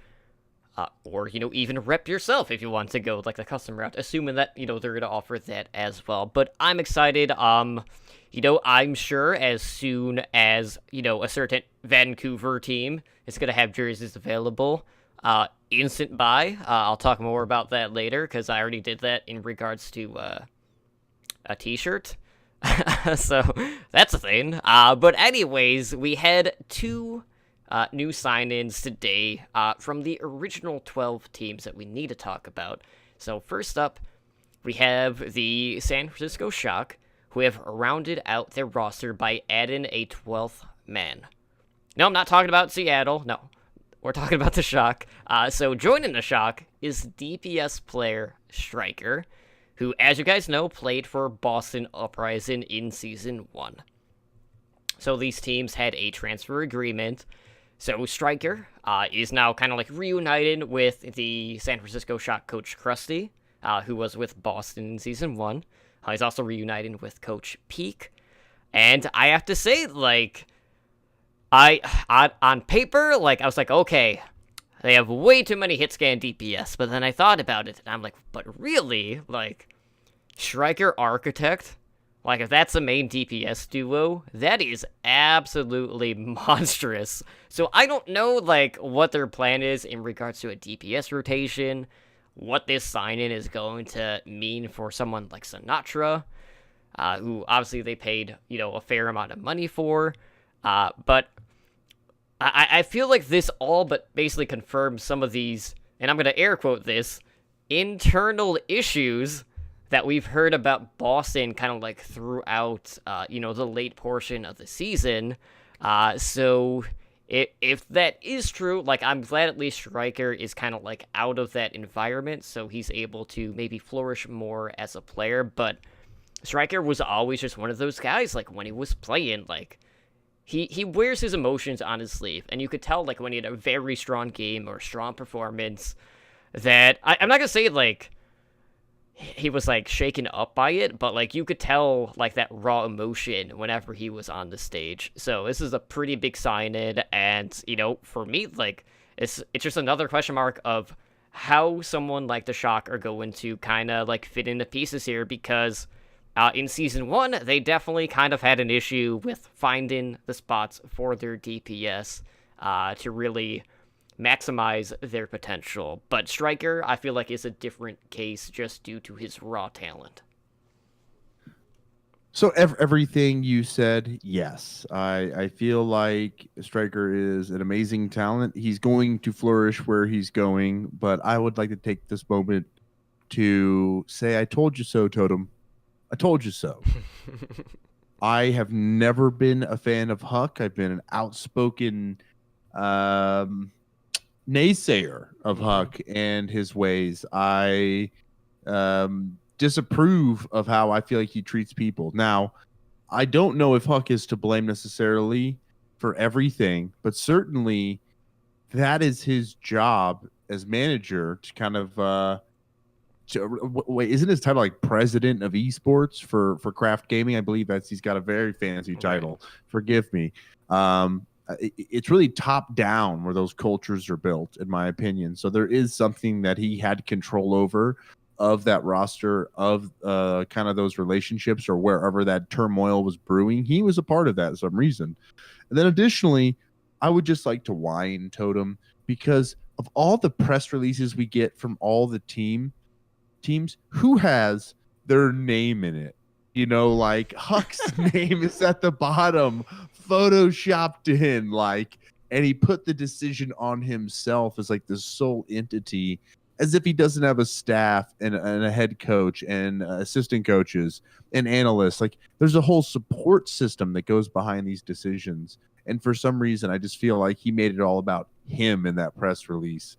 Speaker 2: or even rep yourself if you want to go like the custom route, assuming that they're going to offer that as well. But I'm excited. I'm sure as soon as a certain Vancouver team is going to have jerseys available, instant buy. I'll talk more about that later because I already did that in regards to a t-shirt. So that's a thing. But anyways, we had two new sign-ins today from the original 12 teams that we need to talk about. So first up, we have the San Francisco Shock, who have rounded out their roster by adding a 12th man. No, I'm not talking about Seattle. No, we're talking about the Shock. So joining the Shock is DPS player Striker, who, as you guys know, played for Boston Uprising in Season 1. So these teams had a transfer agreement. So Striker is now kind of like reunited with the San Francisco Shock coach Krusty, who was with Boston in Season 1. He's also reunited with Coach Peak. And I have to say, like, on paper, like, I was like, okay, they have way too many hit scan DPS. But then I thought about it, and I'm like, but really? Like, Striker Architect? Like, if that's the main DPS duo, that is absolutely monstrous. So I don't know, like, what their plan is in regards to a DPS rotation, what this sign-in is going to mean for someone like Sinatra, who obviously they paid, a fair amount of money for. But I feel like this all but basically confirms some of these, and I'm going to air quote this, internal issues that we've heard about Boston kind of like throughout, the late portion of the season. So if that is true, like, I'm glad at least Striker is kind of like out of that environment, so he's able to maybe flourish more as a player. But Striker was always just one of those guys, like, when he was playing, like, he wears his emotions on his sleeve, and you could tell, like, when he had a very strong game or strong performance, that I'm not gonna say, like, he was, like, shaken up by it, but, like, you could tell, like, that raw emotion whenever he was on the stage. So this is a pretty big sign-in, and, for me, like, it's just another question mark of how someone like the Shock are going to kind of, like, fit into pieces here, because in Season 1, they definitely kind of had an issue with finding the spots for their DPS to really maximize their potential. But Striker, I feel like, is a different case just due to his raw talent.
Speaker 3: So everything you said, yes. I feel like Striker is an amazing talent. He's going to flourish where he's going, but I would like to take this moment to say, I told you so, Totem. I told you so. I have never been a fan of Huck. I've been an outspoken naysayer of Huck and his ways. I disapprove of how I feel like he treats people. Now, I don't know if Huck is to blame necessarily for everything, but certainly that is his job as manager to kind of wait, isn't his title like president of esports for Craft Gaming? I believe he's got a very fancy title. Right. Forgive me. It's really top down where those cultures are built, in my opinion. So there is something that he had control over of that roster, of kind of those relationships, or wherever that turmoil was brewing. He was a part of that for some reason. And then additionally, I would just like to whine Totem, because of all the press releases we get from all the teams, who has their name in it? Like Huck's name is at the bottom, photoshopped in, like, and he put the decision on himself as like the sole entity, as if he doesn't have a staff and a head coach and assistant coaches and analysts. Like, there's a whole support system that goes behind these decisions. And for some reason, I just feel like he made it all about him in that press release.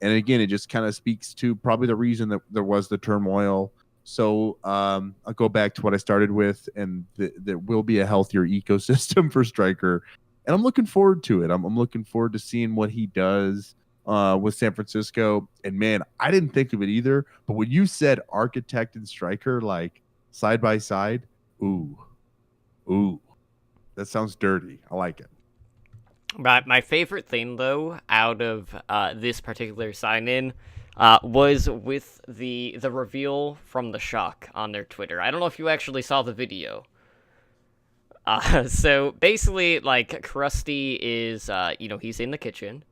Speaker 3: And again, it just kind of speaks to probably the reason that there was the turmoil. So I'll go back to what I started with, and there will be a healthier ecosystem for Striker. And I'm looking forward to it. I'm looking forward to seeing what he does with San Francisco. And man, I didn't think of it either. But when you said Architect and Striker, like, side by side, ooh, that sounds dirty. I like it.
Speaker 2: My favorite thing, though, out of this particular sign-in was with the reveal from the Shock on their Twitter. I don't know if you actually saw the video. So basically, like, Krusty is, he's in the kitchen,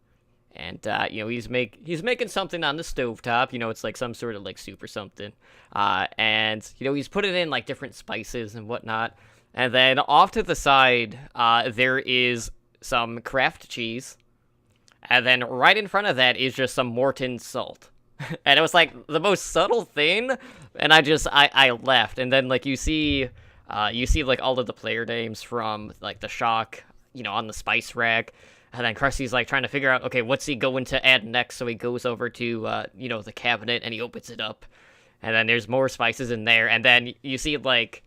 Speaker 2: And he's making something on the stovetop. It's like some sort of like soup or something. And he's putting in like different spices and whatnot. And then off to the side, there is some Kraft cheese. And then right in front of that is just some Morton salt. And it was like the most subtle thing. And I laughed. And then like you see like all of the player names from like the Shock, on the spice rack. And then Krusty's like trying to figure out, okay, what's he going to add next? So he goes over to, the cabinet and he opens it up. And then there's more spices in there. And then you see like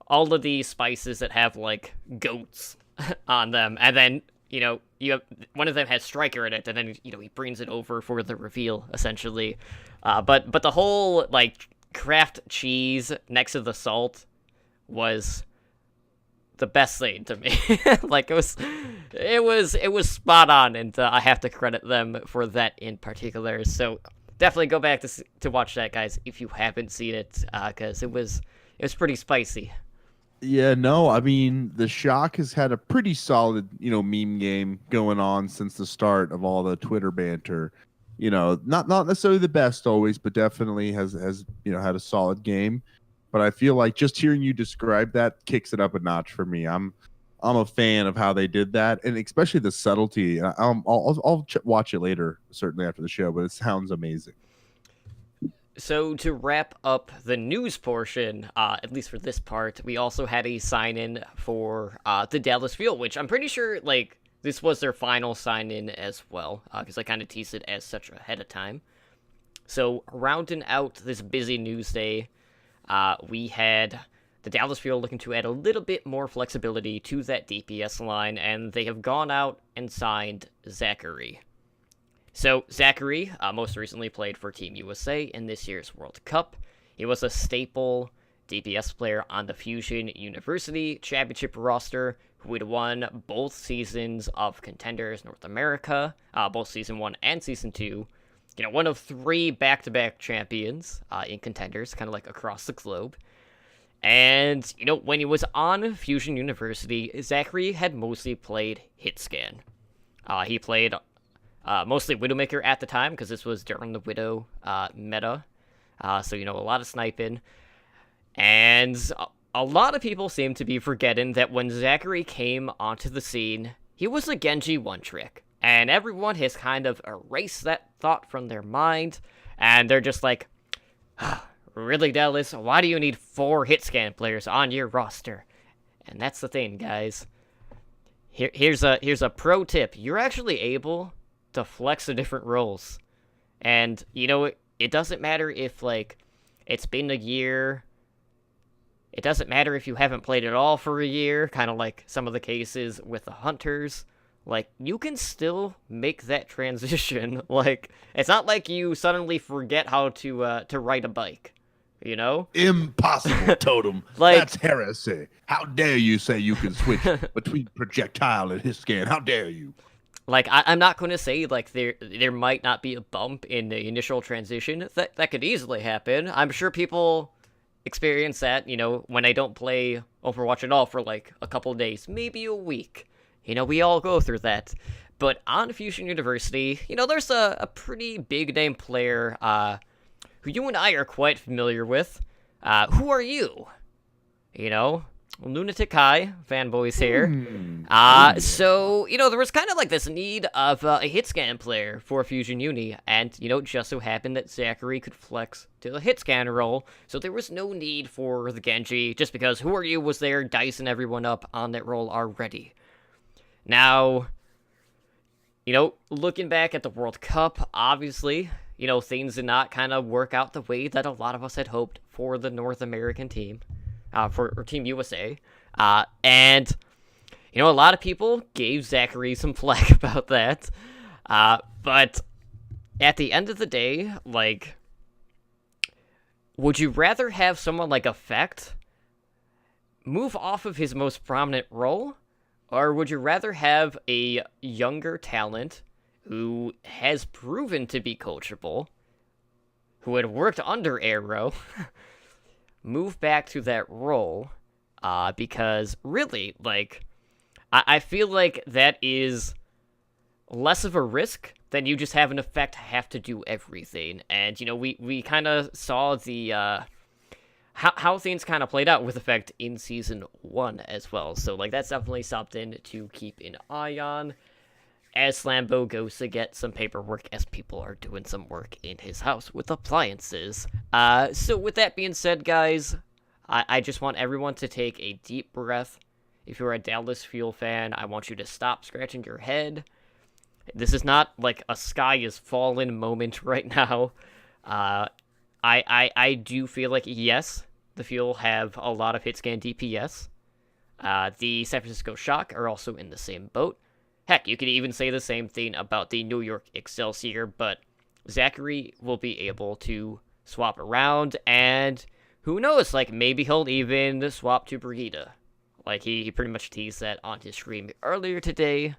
Speaker 2: all of these spices that have like goats on them. And then, you have one of them has Striker in it. And then, he brings it over for the reveal, essentially. But the whole like Kraft cheese next to the salt was the best thing to me. Like it was spot on, and I have to credit them for that in particular. So definitely go back to watch that, guys, if you haven't seen it, because it was pretty spicy.
Speaker 3: Yeah, no, I mean, the Shock has had a pretty solid, meme game going on since the start of all the Twitter banter. Not necessarily the best always, but definitely has had a solid game. But I feel like just hearing you describe that kicks it up a notch for me. I'm a fan of how they did that, and especially the subtlety. I'll watch it later, certainly after the show, but it sounds amazing.
Speaker 2: So to wrap up the news portion, at least for this part, we also had a sign-in for the Dallas Fuel, which I'm pretty sure like this was their final sign-in as well, because I kind of teased it as such ahead of time. So rounding out this busy news day, we had the Dallas Fuel looking to add a little bit more flexibility to that DPS line, and they have gone out and signed Zachary. So Zachary most recently played for Team USA in this year's World Cup. He was a staple DPS player on the Fusion University Championship roster, who had won both seasons of Contenders North America, both Season 1 and Season 2. One of 3 back-to-back champions in Contenders, kind of like across the globe. And, when he was on Fusion University, Zachary had mostly played Hitscan. He played mostly Widowmaker at the time, because this was during the Widow meta. So, a lot of sniping. And a lot of people seem to be forgetting that when Zachary came onto the scene, he was a Genji one-trick. And everyone has kind of erased that thought from their mind. And they're just like, really, Dallas? Why do you need 4 Hitscan players on your roster? And that's the thing, guys. Here's a pro tip. You're actually able to flex the different roles. And, it doesn't matter if, like, it's been a year. It doesn't matter if you haven't played at all for a year, kind of like some of the cases with the Hunters. Like, you can still make that transition. Like, it's not like you suddenly forget how to ride a bike,
Speaker 3: Impossible, Totem.
Speaker 2: Like,
Speaker 3: that's heresy. How dare you say you can switch between projectile and Hitscan? How dare you?
Speaker 2: Like, I'm not going to say, like, there might not be a bump in the initial transition. That could easily happen. I'm sure people experience that, when they don't play Overwatch at all for, like, a couple days, maybe a week. We all go through that. But on Fusion University, there's a pretty big-name player who you and I are quite familiar with. Who are you? Lunatic High, fanboys here. So, there was kind of like this need of a hitscan player for Fusion Uni, and, just so happened that Zachary could flex to the hitscan role, so there was no need for the Genji, just because Who Are You was there dicing everyone up on that role already. Now, looking back at the World Cup, obviously, things did not kind of work out the way that a lot of us had hoped for the North American team, for Team USA. And, a lot of people gave Zachary some flack about that. But at the end of the day, like, would you rather have someone like Effect move off of his most prominent role? Or would you rather have a younger talent who has proven to be coachable, who had worked under Arrow, move back to that role? Because really, like, I feel like that is less of a risk then you just have an effect have to do everything. And, we kind of saw the how things kind of played out with effect in Season 1 as well. So, that's definitely something to keep an eye on as Slambo goes to get some paperwork as people are doing some work in his house with appliances. So with that being said, guys, I just want everyone to take a deep breath. If you're a Dallas Fuel fan, I want you to stop scratching your head. This is not like a sky is fallen moment right now. I do feel like, yes, the Fuel have a lot of hit scan DPS. The San Francisco Shock are also in the same boat. Heck, you could even say the same thing about the New York Excelsior, but Zachary will be able to swap around, and who knows, maybe he'll even swap to Brigida. He pretty much teased that on his stream earlier today,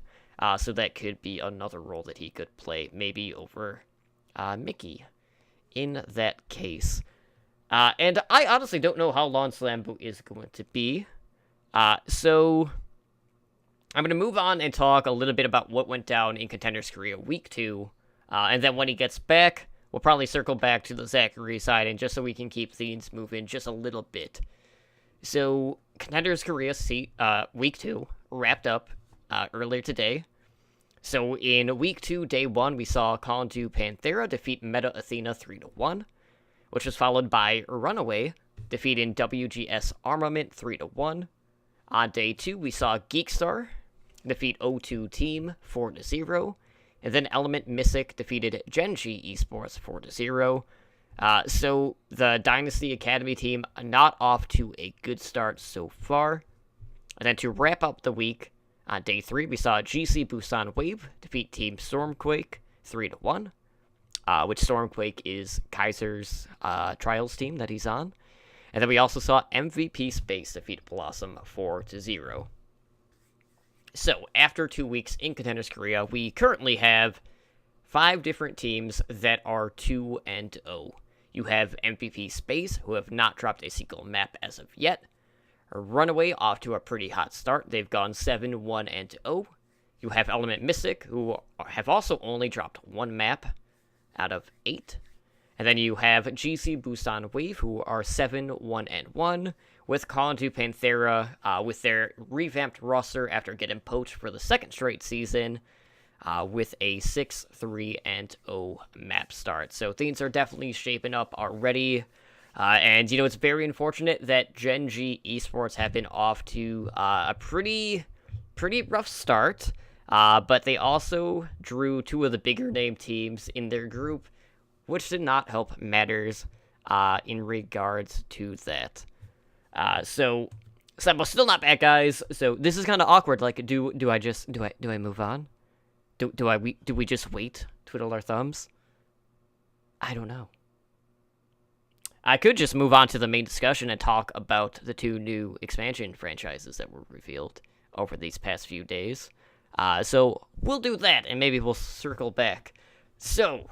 Speaker 2: so that could be another role that he could play, maybe over Mickey in that case. And I honestly don't know how long Slambo is going to be, so I'm going to move on and talk a little bit about what went down in Contenders Korea Week 2, and then when he gets back, we'll probably circle back to the Zachary side, and just so we can keep things moving just a little bit. So, Contenders Korea Week 2 wrapped up earlier today. So, in Week 2, Day 1, we saw Kondu Panthera defeat Meta Athena 3-1, which was followed by Runaway defeating WGS Armament 3-1. On Day 2, we saw Geekstar defeat O2 Team 4-0, and then Element Mysic defeated Genji Esports 4-0. So the Dynasty Academy team not off to a good start so far. And then to wrap up the week, on Day 3, we saw GC Busan Wave defeat Team Stormquake 3-1, which Stormquake is Kaiser's Trials team that he's on. And then we also saw MVP Space defeat Blossom 4-0. So, after 2 weeks in Contenders Korea, we currently have 5 different teams that are 2-0. You have MVP Space, who have not dropped a single map as of yet. Runaway off to a pretty hot start. They've gone 7-1-0. You have Element Mysic, who have also only dropped 1 map out of 8. And then you have GC Busan Wave, who are 7-1-1, with Kondu Panthera with their revamped roster after getting poached for the 2nd straight season, with a 6-3-0 map start. So things are definitely shaping up already. And, it's very unfortunate that Genji Esports have been off to a pretty rough start. But they also drew 2 of the bigger name teams in their group, which did not help matters in regards to that. So Slambo's still not back, guys. So this is kind of awkward. Do I move on? Do we just wait, twiddle our thumbs? I don't know. I could just move on to the main discussion and talk about the 2 new expansion franchises that were revealed over these past few days. So we'll do that, and maybe we'll circle back. So,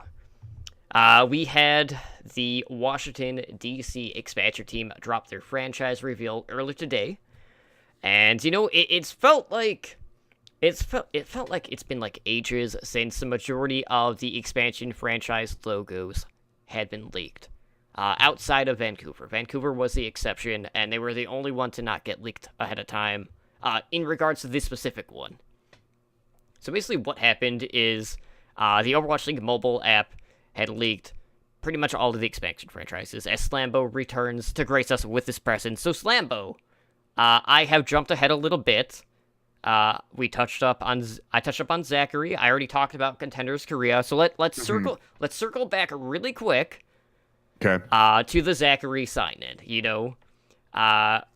Speaker 2: we had the Washington, D.C. expansion team drop their franchise reveal earlier today. And, it felt like it's been ages since the majority of the expansion franchise logos had been leaked. Outside of Vancouver. Vancouver was the exception, and they were the only one to not get leaked ahead of time, in regards to this specific one. So basically what happened is, the Overwatch League mobile app had leaked pretty much all of the expansion franchises, as Slambo returns to grace us with his presence. So Slambo, I have jumped ahead a little bit. I touched up on Zachary. I already talked about Contenders Korea, so let's circle back really quick.
Speaker 3: Okay.
Speaker 2: To the Zachary sign-in,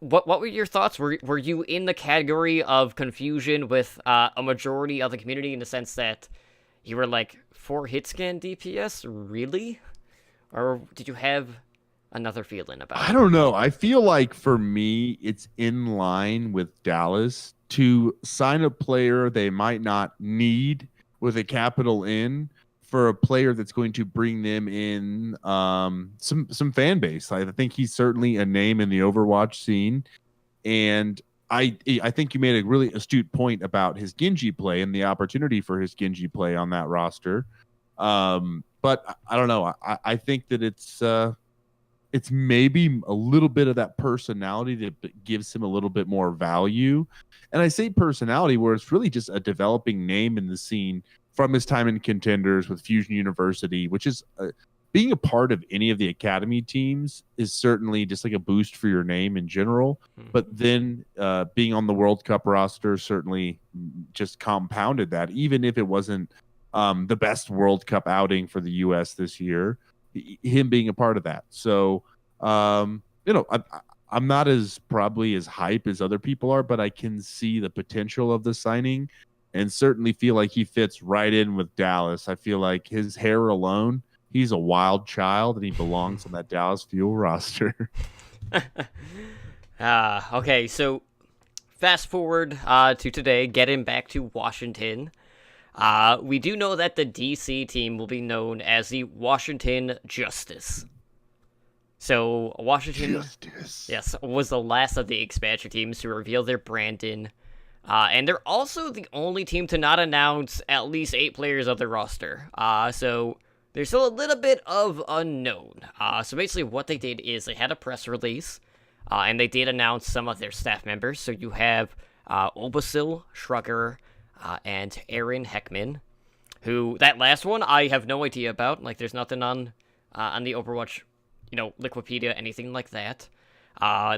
Speaker 2: what were your thoughts? Were you in the category of confusion with a majority of the community in the sense that you were 4 hit scan DPS, really? Or did you have another feeling about it?
Speaker 3: I don't know. I feel like for me, it's in line with Dallas to sign a player they might not need with a capital N for a player that's going to bring them in some fan base. I think he's certainly a name in the Overwatch scene. And I think you made a really astute point about his Genji play and the opportunity for his Genji play on that roster. But I don't know. I think that it's maybe a little bit of that personality that gives him a little bit more value. And I say personality where it's really just a developing name in the scene from his time in Contenders with Fusion University, which is being a part of any of the academy teams is certainly just like a boost for your name in general. But then being on the World Cup roster certainly just compounded that, even if it wasn't the best World Cup outing for the U.S. this year, him being a part of that. So, I'm not as probably as hype as other people are, but I can see the potential of the signing and certainly feel like he fits right in with Dallas. I feel like his hair alone, he's a wild child and he belongs on that Dallas Fuel roster.
Speaker 2: Okay, so fast forward to today, getting back to Washington. We do know that the DC team will be known as the Washington Justice. So, Washington
Speaker 3: Justice.
Speaker 2: Yes, was the last of the expansion teams to reveal their branding. And they're also the only team to not announce at least 8 players of their roster. So, there's still a little bit of unknown. So, basically what they did is they had a press release, and they did announce some of their staff members. So, you have Obasil, Shrugger, and Aaron Heckman, who, that last one, I have no idea about. Like, there's nothing on the Overwatch, Liquipedia, anything like that.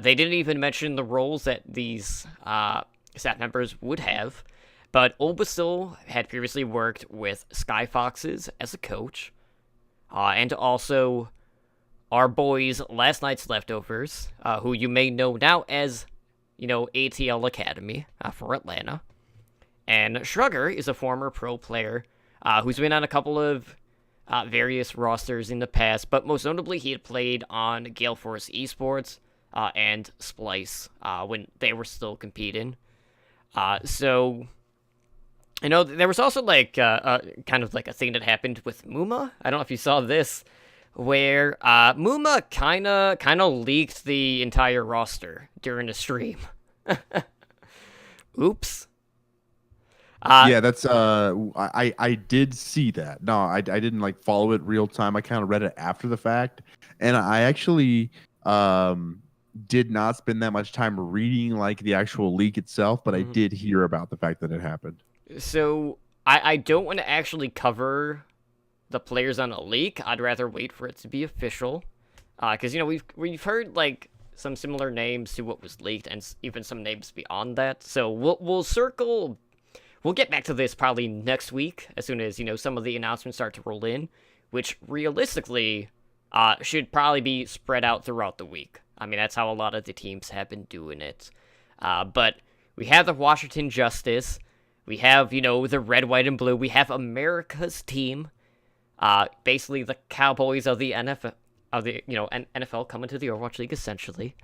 Speaker 2: They didn't even mention the roles that these staff members would have, but Obasil had previously worked with Sky Foxes as a coach, and also our boys, Last Night's Leftovers, who you may know now as, ATL Academy for Atlanta. And Shrugger is a former pro player who's been on a couple of various rosters in the past, but most notably he had played on Gale Force Esports and Splice when they were still competing. So, there was also kind of like a thing that happened with Muma. I don't know if you saw this, where Muma kind of leaked the entire roster during the stream. Oops.
Speaker 3: Yeah, that's I did see that. No, I didn't follow it real time. I kind of read it after the fact, and I actually did not spend that much time reading the actual leak itself, but I did hear about the fact that it happened.
Speaker 2: So I don't want to actually cover the players on a leak. I'd rather wait for it to be official, because we've heard some similar names to what was leaked, and even some names beyond that. So we'll circle. We'll get back to this probably next week, as soon as, some of the announcements start to roll in, which realistically should probably be spread out throughout the week. I mean, that's how a lot of the teams have been doing it. But we have the Washington Justice. We have, the red, white, and blue. We have America's team. Basically the Cowboys of the NFL, NFL coming to the Overwatch League, essentially.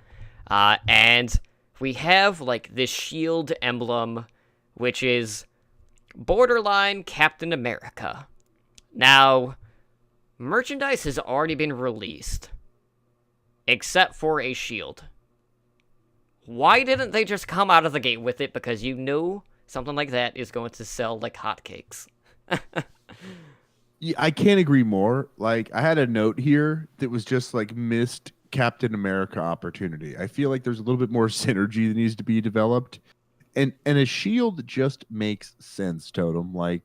Speaker 2: And we have, this shield emblem, which is borderline Captain America. Now, merchandise has already been released, except for a shield. Why didn't they just come out of the gate with it? Because something like that is going to sell like hotcakes.
Speaker 3: Yeah, I can't agree more. I had a note here that was just missed Captain America opportunity. I feel like there's a little bit more synergy that needs to be developed. And a shield just makes sense, Totem. I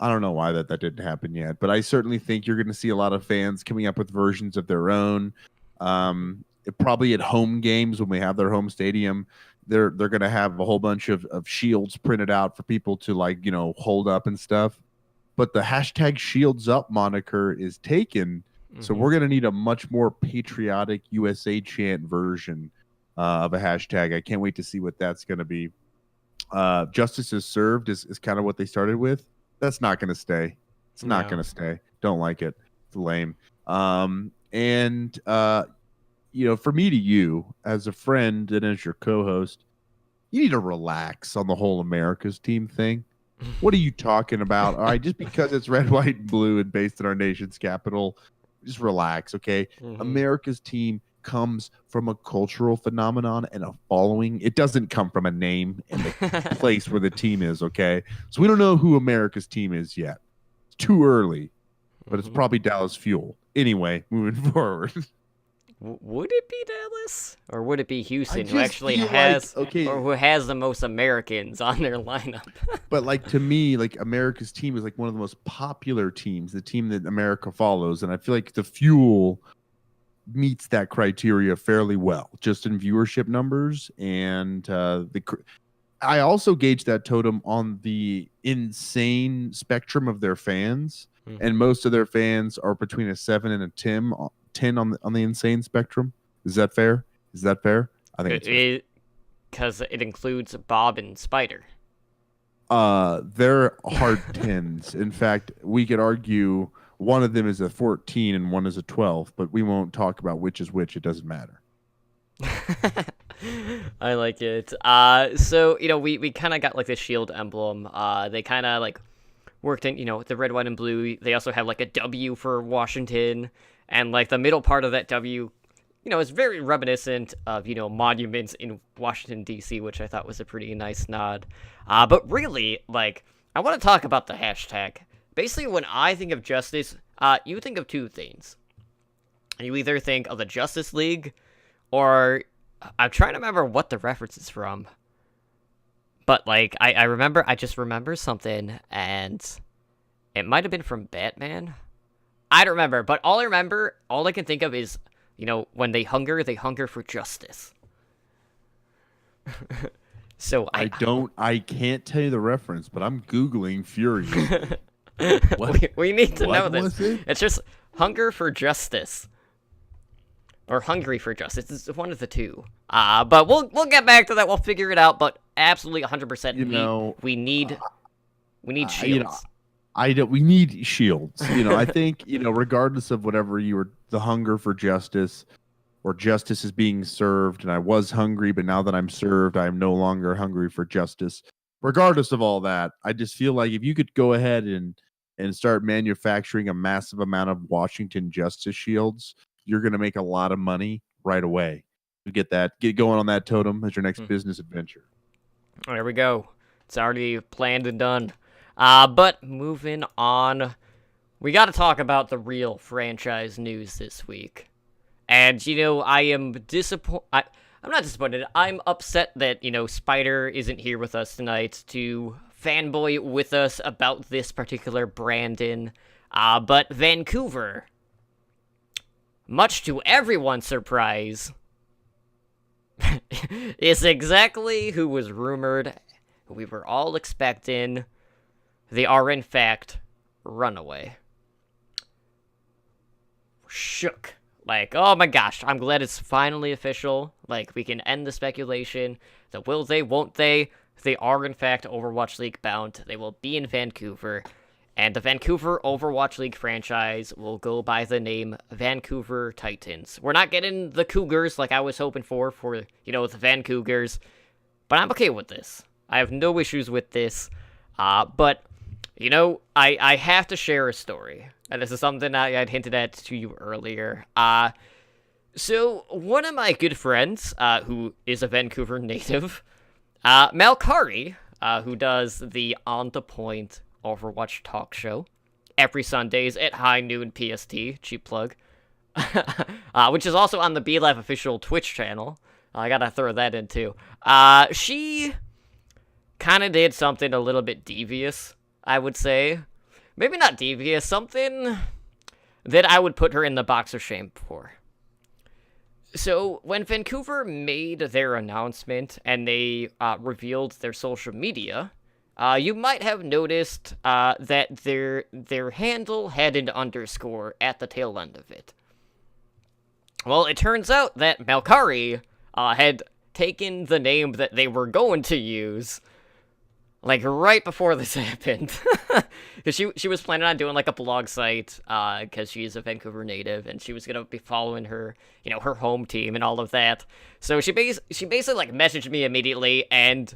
Speaker 3: don't know why that didn't happen yet, but I certainly think you're going to see a lot of fans coming up with versions of their own. Probably at home games when we have their home stadium, they're going to have a whole bunch of shields printed out for people to hold up and stuff. But the hashtag Shields Up moniker is taken, so we're going to need a much more patriotic USA chant version of a hashtag. I can't wait to see what that's going to be. Justice is served is kind of what they started with. That's not going to stay. It's not going to stay. Don't like it. It's lame. For me to you as a friend and as your co-host, you need to relax on the whole America's team thing. What are you talking about? All right, just because it's red, white, and blue and based in our nation's capital, just relax, okay? America's team comes from a cultural phenomenon and a following. It doesn't come from a name and the place where the team is, okay? So we don't know who America's team is yet. It's too early, but it's probably Dallas Fuel. Anyway, moving forward.
Speaker 2: Would it be Dallas? Or would it be Houston, who
Speaker 3: just
Speaker 2: actually
Speaker 3: feel
Speaker 2: has,
Speaker 3: like, okay,
Speaker 2: or who has the most Americans on their lineup?
Speaker 3: but like to me, like America's team is like one of the most popular teams, the team that America follows, and I feel like the Fuel meets that criteria fairly well, just in viewership numbers. And I also gauge that totem on the insane spectrum of their fans, and most of their fans are between a 7 and a 10 on the insane spectrum. Is that fair? I think it's fair.
Speaker 2: Because it includes Bob and Spider.
Speaker 3: They're hard 10s. In fact, we could argue one of them is a 14 and one is a 12, but we won't talk about which is which. It doesn't matter.
Speaker 2: I like it. So, we kind of got like the shield emblem. They kind of like worked in, the red, white, and blue. They also have like a W for Washington, and like the middle part of that W, is very reminiscent of, monuments in Washington, D.C., which I thought was a pretty nice nod. But really, like, I want to talk about the hashtag. Basically, when I think of justice, you think of two things. You either think of the Justice League, or I'm trying to remember what the reference is from. But, like, I just remember something, and it might have been from Batman. I don't remember, but all I can think of is, when they hunger for justice. So I
Speaker 3: can't tell you the reference, but I'm Googling Fury.
Speaker 2: we need to know
Speaker 3: What
Speaker 2: this.
Speaker 3: was it?
Speaker 2: It's just hunger for justice. Or hungry for justice. It's one of the two. But we'll get back to that. We'll figure it out. But absolutely 100%. We need shields.
Speaker 3: We need shields. I think, regardless of whatever the hunger for justice, or justice is being served, and I was hungry, but now that I'm served, I am no longer hungry for justice. Regardless of all that, I just feel like if you could go ahead and start manufacturing a massive amount of Washington Justice shields, you're going to make a lot of money right away. You get going on that totem as your next business adventure.
Speaker 2: There we go. It's already planned and done. But moving on, we got to talk about the real franchise news this week. And, I am disappointed. I'm not disappointed. I'm upset that, Spider isn't here with us tonight to fanboy with us about this particular Brandon. But Vancouver, much to everyone's surprise, is exactly who was rumored, who we were all expecting. They are, in fact, Runaway. Shook. Like, oh my gosh, I'm glad it's finally official. Like, we can end the speculation. The will they, won't they? They are, in fact, Overwatch League bound. They will be in Vancouver. And the Vancouver Overwatch League franchise will go by the name Vancouver Titans. We're not getting the Cougars like I was hoping for, the Vancougars. But I'm okay with this. I have no issues with this. But, I have to share a story. And this is something I'd hinted at to you earlier. So, one of my good friends, who is a Vancouver native, Malkari, who does the On The Point Overwatch talk show every Sundays at high noon PST, cheap plug, which is also on the BLive official Twitch channel. I gotta throw that in too. She kind of did something a little bit devious, I would say. Maybe not devious, something that I would put her in the box of shame for. So, when Vancouver made their announcement and they revealed their social media, you might have noticed that their handle had an underscore at the tail end of it. Well, it turns out that Malkari had taken the name that they were going to use, like, right before this happened. Because she was planning on doing, like, a blog site, because she's a Vancouver native, and she was going to be following her, her home team and all of that. So she basically, like, messaged me immediately, and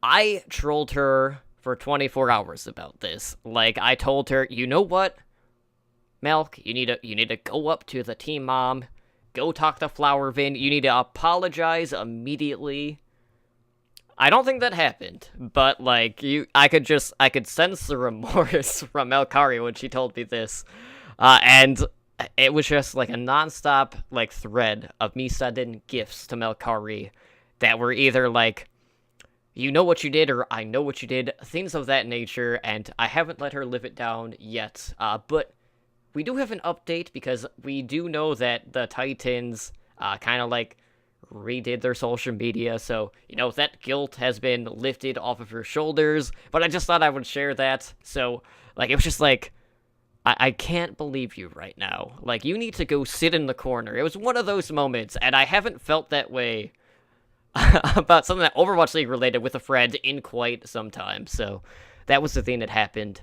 Speaker 2: I trolled her for 24 hours about this. Like, I told her, you know what, Malk, you need to go up to the team mom go talk to Flower Vin. You need to apologize immediately. I don't think that happened, but like I could sense the remorse from Melkari when she told me this, and it was just like a nonstop like thread of me sending gifts to Melkari that were either like, you know what you did, or I know what you did, things of that nature, and I haven't let her live it down yet. But we do have an update because we do know that the Titans kind of like redid their social media, so, you know, that guilt has been lifted off of her shoulders, but I just thought I would share that, so, like, it was just like, I can't believe you right now, like, you need to go sit in the corner. It was one of those moments, and I haven't felt that way about something that Overwatch League related with a friend in quite some time, so that was the thing that happened.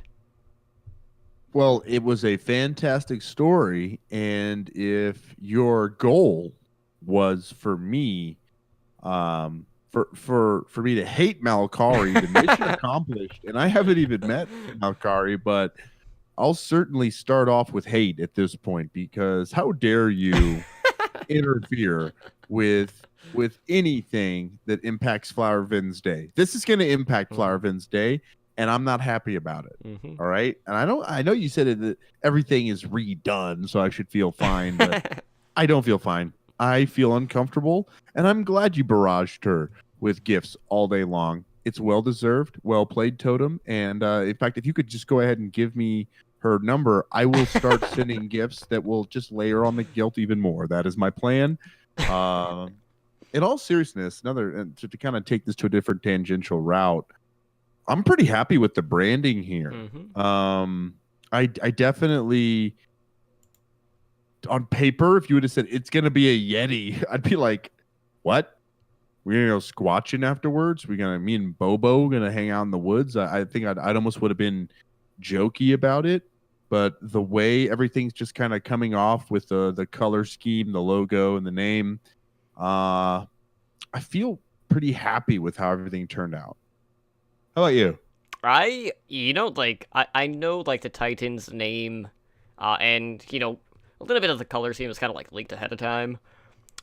Speaker 3: Well, it was a fantastic story, and if your goal was for me, for me to hate Malkari, the mission accomplished. And I haven't even met Malkari, but I'll certainly start off with hate at this point, because how dare you interfere with anything that impacts Flower Vin's day? This is going to impact Flower Vin's day, and I'm not happy about it. All right, and I know you said that everything is redone, so I should feel fine, but I don't feel fine. I feel uncomfortable, and I'm glad you barraged her with gifts all day long. It's well-deserved, well-played, Totem, and in fact, if you could just go ahead and give me her number, I will start sending gifts that will just layer on the guilt even more. That is my plan. In all seriousness, to kind of take this to a different tangential route, I'm pretty happy with the branding here. I definitely... On paper, if you would have said it's gonna be a Yeti, I'd be like, "What? We're gonna go squatching afterwards? Me and Bobo gonna hang out in the woods?" I think I'd almost would have been jokey about it, but the way everything's just kind of coming off with the color scheme, the logo, and the name, I feel pretty happy with how everything turned out. How about you?
Speaker 2: I know like the Titans name, and you know, a little bit of the color scheme was kind of like leaked ahead of time.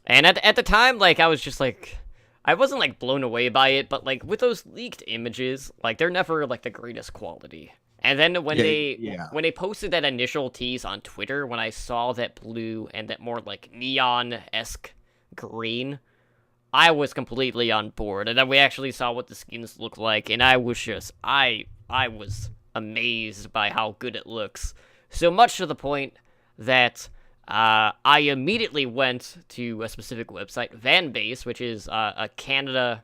Speaker 2: And at the time, like, I was just like, I wasn't like blown away by it, but like with those leaked images, like they're never like the greatest quality. And then when they posted that initial tease on Twitter, when I saw that blue and that more like neon-esque green, I was completely on board. And then we actually saw what the skins look like, and I was just I was amazed by how good it looks. So much to the point that I immediately went to a specific website, Vanbase, which is a Canada,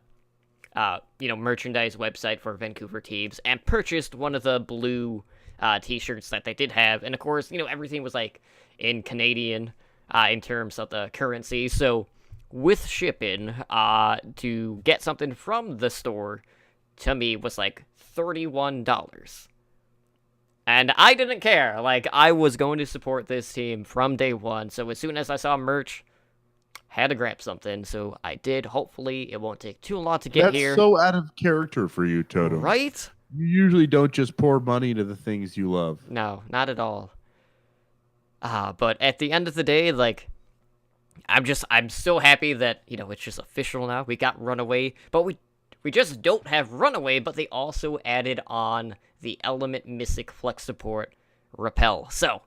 Speaker 2: merchandise website for Vancouver teams, and purchased one of the blue t-shirts that they did have. And of course, everything was like in Canadian in terms of the currency. So with shipping, to get something from the store to me was like $31. And I didn't care. Like, I was going to support this team from day one. So as soon as I saw merch, had to grab something. So I did. Hopefully, it won't take too long to get here.
Speaker 3: That's so out of character for you, Totem.
Speaker 2: Right?
Speaker 3: You usually don't just pour money into the things you love.
Speaker 2: No, not at all. But at the end of the day, like, I'm so happy that, it's just official now. We got Runaway, but we just don't have Runaway, but they also added on the Element Mystic Flex support Repel. So,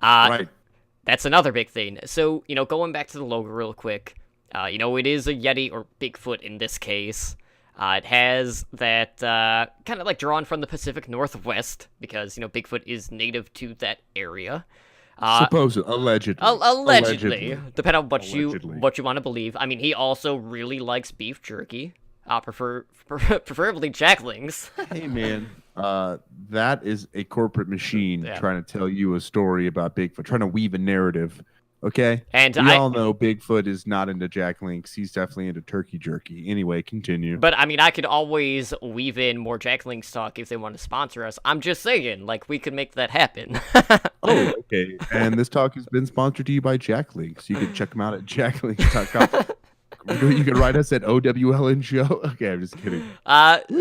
Speaker 3: right.
Speaker 2: That's another big thing. So, going back to the logo real quick, it is a Yeti, or Bigfoot in this case. It has that kind of like drawn from the Pacific Northwest, because, Bigfoot is native to that area.
Speaker 3: Allegedly.
Speaker 2: Allegedly. Depending on what you want to believe. I mean, he also really likes beef jerky. Preferably Jacklings.
Speaker 3: Hey, man. That is a corporate machine trying to tell you a story about Bigfoot, trying to weave a narrative. Okay?
Speaker 2: And
Speaker 3: we all know Bigfoot is not into Jack Links. He's definitely into turkey jerky. Anyway, continue.
Speaker 2: But, I mean, I could always weave in more Jack Links talk if they want to sponsor us. I'm just saying, like, we could make that happen.
Speaker 3: Oh, okay. And this talk has been sponsored to you by Jack Links. You can check them out at jacklinks.com. You can write us at OWLN Show. Okay, I'm just kidding.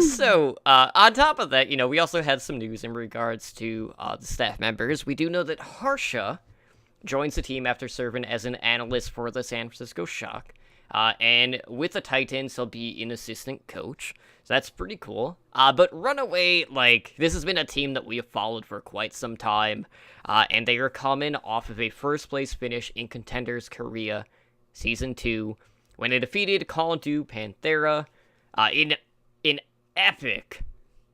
Speaker 2: So, on top of that, we also had some news in regards to the staff members. We do know that Harsha joins the team after serving as an analyst for the San Francisco Shock. And with the Titans, he'll be an assistant coach. So that's pretty cool. But Runaway, this has been a team that we have followed for quite some time. And they are coming off of a first-place finish in Contenders Korea Season 2 when they defeated Kaldu Panthera in an epic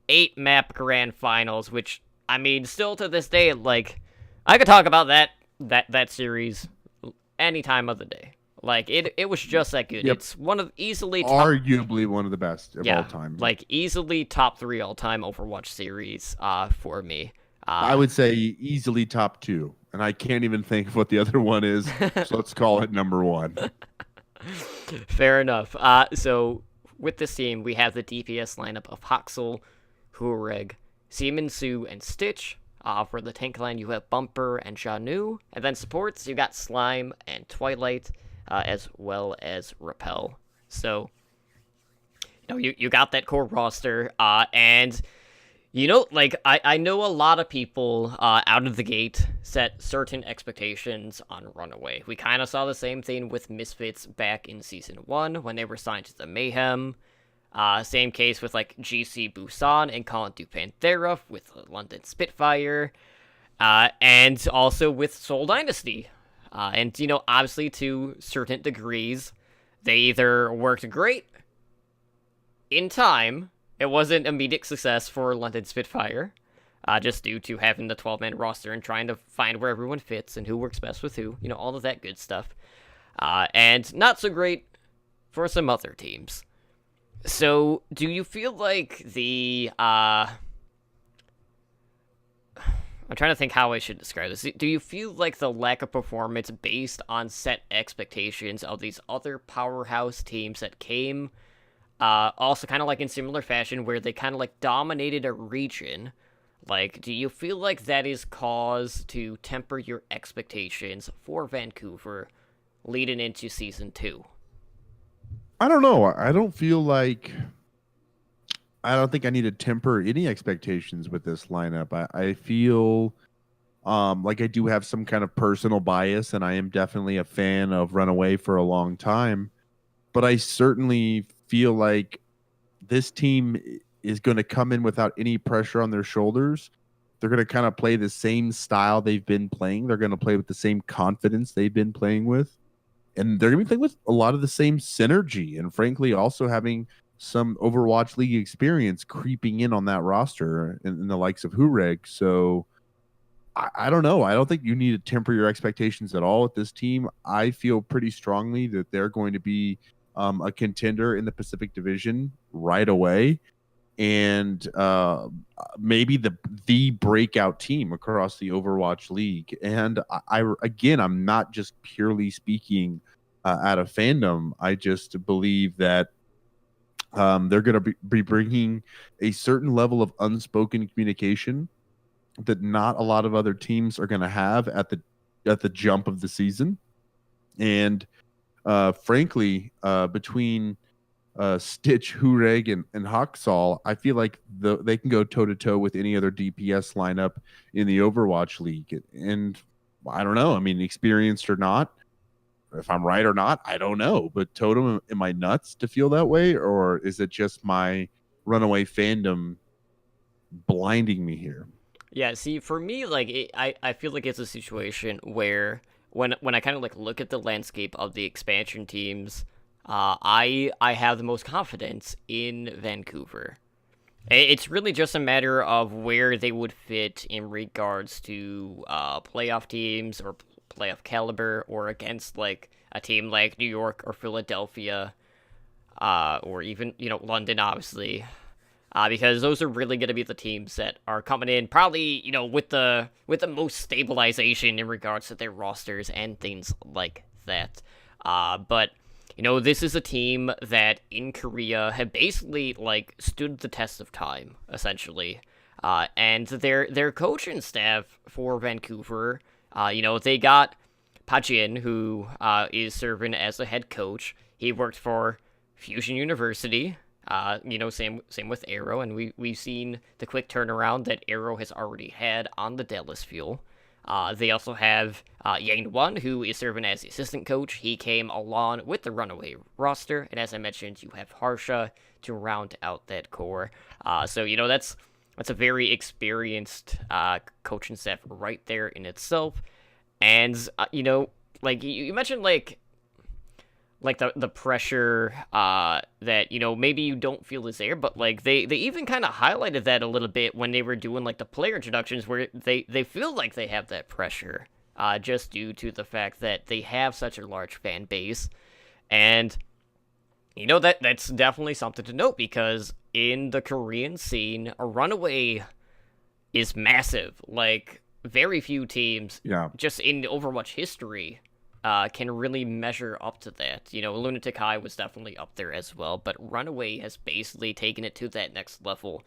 Speaker 2: 8-map grand finals, which, I mean, still to this day, I could talk about that series any time of the day. It was just that good.
Speaker 3: Yep.
Speaker 2: It's one of
Speaker 3: arguably one of the best of all time.
Speaker 2: Easily top 3 all-time Overwatch series for me.
Speaker 3: I would say easily top 2, and I can't even think of what the other one is, so let's call it number 1.
Speaker 2: Fair enough. So with this team, we have the DPS lineup of Haxel, Hureg, Su, and Stitch. For the tank line, you have Bumper and Janu. And then supports, you got Slime and Twilight, as well as Repel. So, you got that core roster. And, I know a lot of people out of the gate set certain expectations on Runaway. We kind of saw the same thing with Misfits back in Season 1 when they were signed to the Mayhem. Same case with GC Busan and Kaldu Panthera with London Spitfire, and also with Seoul Dynasty. And obviously to certain degrees, they either worked great in time. It wasn't immediate success for London Spitfire, just due to having the 12-man roster and trying to find where everyone fits and who works best with who, all of that good stuff. And not so great for some other teams. So, do you feel like I'm trying to think how I should describe this. Do you feel like the lack of performance based on set expectations of these other powerhouse teams that came, also kind of in similar fashion, where they kind of dominated a region, do you feel like that is cause to temper your expectations for Vancouver leading into Season 2?
Speaker 3: I don't know. I don't think I need to temper any expectations with this lineup. I feel like I do have some kind of personal bias, and I am definitely a fan of Runaway for a long time. But I certainly feel like this team is going to come in without any pressure on their shoulders. They're going to kind of play the same style they've been playing. They're going to play with the same confidence they've been playing with. And they're going to be playing with a lot of the same synergy, and frankly, also having some Overwatch League experience creeping in on that roster in the likes of Hureg. So I don't know. I don't think you need to temper your expectations at all with this team. I feel pretty strongly that they're going to be a contender in the Pacific Division right away, and maybe the breakout team across the Overwatch League. And I'm not just purely speaking out of fandom. I just believe that they're going to be bringing a certain level of unspoken communication that not a lot of other teams are going to have at the jump of the season. And frankly, between Stitch, Hureg, and Haksal, I feel like they can go toe-to-toe with any other DPS lineup in the Overwatch League. And I don't know. I mean, experienced or not, if I'm right or not, I don't know. But Totem, am I nuts to feel that way? Or is it just my Runaway fandom blinding me here?
Speaker 2: Yeah, see, for me, I feel like it's a situation where when I kind of look at the landscape of the expansion teams, I have the most confidence in Vancouver. It's really just a matter of where they would fit in regards to playoff teams or playoff caliber, or against a team like New York or Philadelphia, or even London, obviously, because those are really going to be the teams that are coming in probably with the most stabilization in regards to their rosters and things like that. But this is a team that in Korea have basically stood the test of time, essentially. And their coaching staff for Vancouver, they got Pajin, who is serving as a head coach. He worked for Fusion University. Same with Arrow, and we've seen the quick turnaround that Arrow has already had on the Dallas Fuel. They also have Yang Wan, who is serving as the assistant coach. He came along with the Runaway roster, and as I mentioned, you have Harsha to round out that core. So that's a very experienced coaching staff right there in itself. And like you mentioned, like the pressure that maybe you don't feel is there, but like they even kind of highlighted that a little bit when they were doing like the player introductions, where they feel like they have that pressure just due to the fact that they have such a large fan base. And that's definitely something to note, because in the Korean scene, a Runaway is massive. Like, very few teams, just in Overwatch history, can really measure up to that. Lunatic High was definitely up there as well, but Runaway has basically taken it to that next level.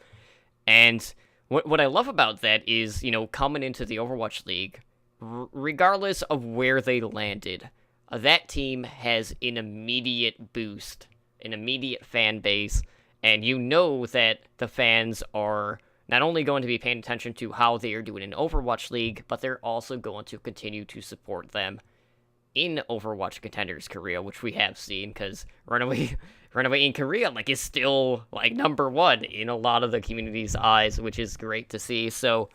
Speaker 2: And what I love about that is, coming into the Overwatch League, regardless of where they landed, that team has an immediate boost, an immediate fan base, and that the fans are not only going to be paying attention to how they are doing in Overwatch League, but they're also going to continue to support them in Overwatch Contenders Korea, which we have seen, because Runaway in Korea is still number one in a lot of the community's eyes, which is great to see. So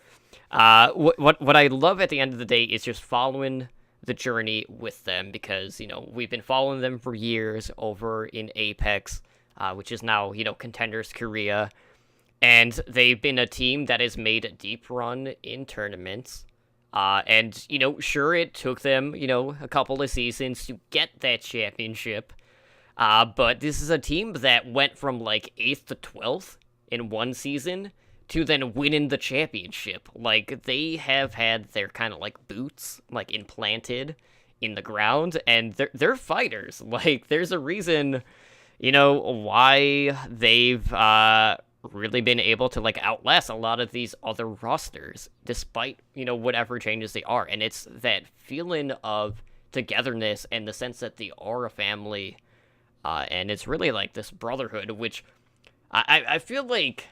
Speaker 2: what I love at the end of the day is just following the journey with them, because we've been following them for years over in Apex, which is now Contenders Korea, and they've been a team that has made a deep run in tournaments. And sure, it took them a couple of seasons to get that championship, but this is a team that went from 8th to 12th in one season to then winning the championship. They have had their kind of boots implanted in the ground, and they're fighters. There's a reason why they've really been able to outlast a lot of these other rosters, despite whatever changes they are. And it's that feeling of togetherness and the sense that they are a family, and it's really this brotherhood, which I feel like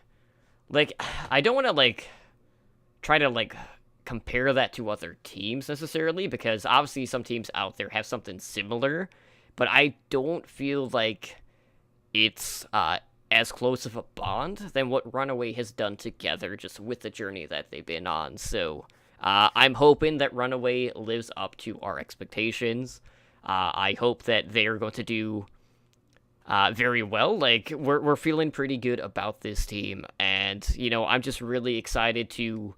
Speaker 2: I don't want to try to compare that to other teams necessarily, because obviously some teams out there have something similar, but I don't feel like it's as close of a bond than what Runaway has done together, just with the journey that they've been on. So I'm hoping that Runaway lives up to our expectations. I hope that they are going to do very well. We're feeling pretty good about this team, and I'm just really excited to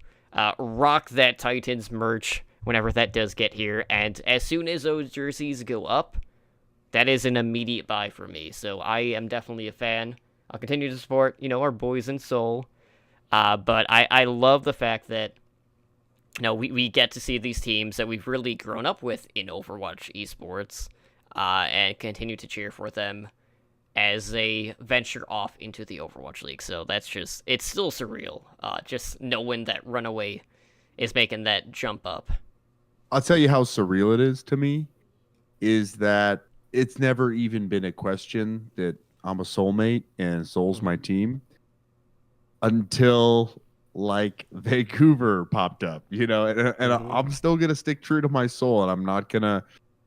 Speaker 2: rock that Titans merch whenever that does get here. And as soon as those jerseys go up, that is an immediate buy for me. So I am definitely a fan. I'll continue to support, our boys in Seoul. But I love the fact that, we get to see these teams that we've really grown up with in Overwatch esports, and continue to cheer for them as they venture off into the Overwatch League. So it's still surreal, just knowing that Runaway is making that jump up.
Speaker 3: I'll tell you how surreal it is to me, is that it's never even been a question that I'm a soulmate and Seoul's my team, until Vancouver popped up, and I'm still going to stick true to my soul, and I'm not going to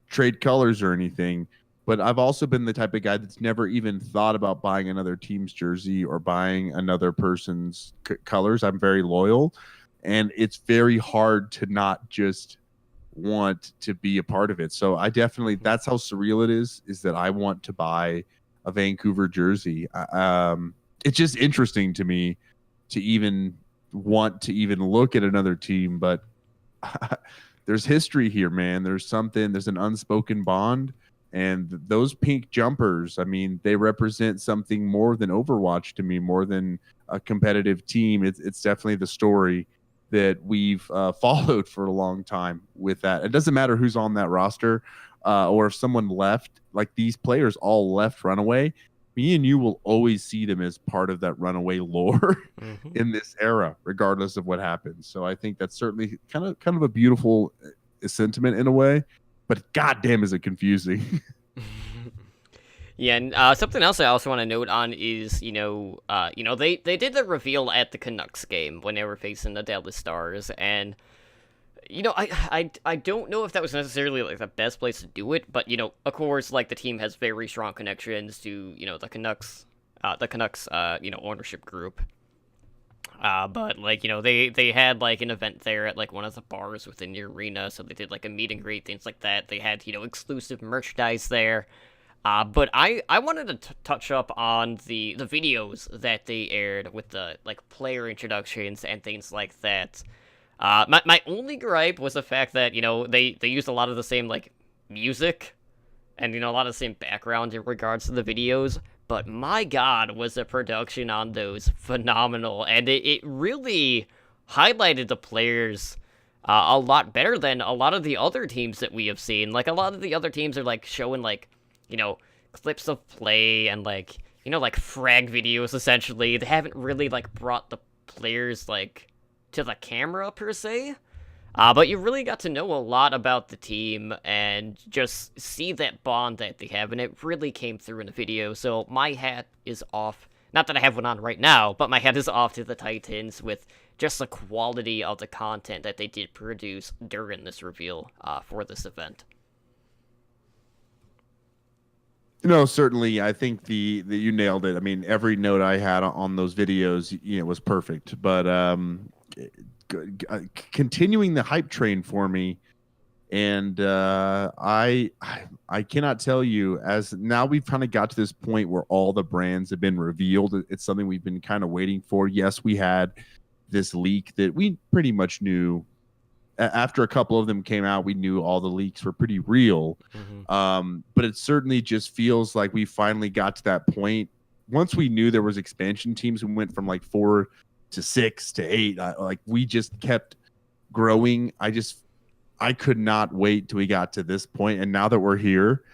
Speaker 3: trade colors or anything. But I've also been the type of guy that's never even thought about buying another team's jersey or buying another person's colors. I'm very loyal, and it's very hard to not just want to be a part of it. So I definitely, that's how surreal it is that I want to buy a Vancouver jersey. It's just interesting to me to even want to even look at another team, but there's history here, man. There's an unspoken bond, and those pink jumpers, I mean, they represent something more than Overwatch to me, more than a competitive team. It's definitely the story that we've followed for a long time with that. It doesn't matter who's on that roster, or if someone left, these players all left Runaway. Me and you will always see them as part of that Runaway lore in this era, regardless of what happens. So I think that's certainly kind of a beautiful sentiment in a way, but goddamn, is it confusing.
Speaker 2: Yeah, and something else I also want to note on is, they did the reveal at the Canucks game when they were facing the Dallas Stars, and I don't know if that was necessarily like the best place to do it, but of course, like the team has very strong connections to the Canucks ownership group. But like they had like an event there at like one of the bars within the arena, so they did like a meet and greet, things like that. They had exclusive merchandise there. But I wanted to touch up on the videos that they aired with the like player introductions and things like that. My only gripe was the fact that they used a lot of the same like music and a lot of the same background in regards to the videos. But my God, was the production on those phenomenal, and it really highlighted the players a lot better than a lot of the other teams that we have seen. Like a lot of the other teams are like showing like clips of play and like like frag videos essentially. They haven't really like brought the players like to the camera per se. But you really got to know a lot about the team and just see that bond that they have, and it really came through in the video. So my hat is off. Not that I have one on right now, but my hat is off to the Titans with just the quality of the content that they did produce during this reveal for this event.
Speaker 3: Certainly, I think the you nailed it. I mean, every note I had on those videos, was perfect. But continuing the hype train for me, and I cannot tell you, as now we've kind of got to this point where all the brands have been revealed. It's something we've been kind of waiting for. Yes, we had this leak that we pretty much knew. After a couple of them came out, we knew all the leaks were pretty real. But it certainly just feels like we finally got to that point. Once we knew there was expansion teams, we went from like 4 to 6 to 8. Like we just kept growing. I could not wait till we got to this point. And now that we're here,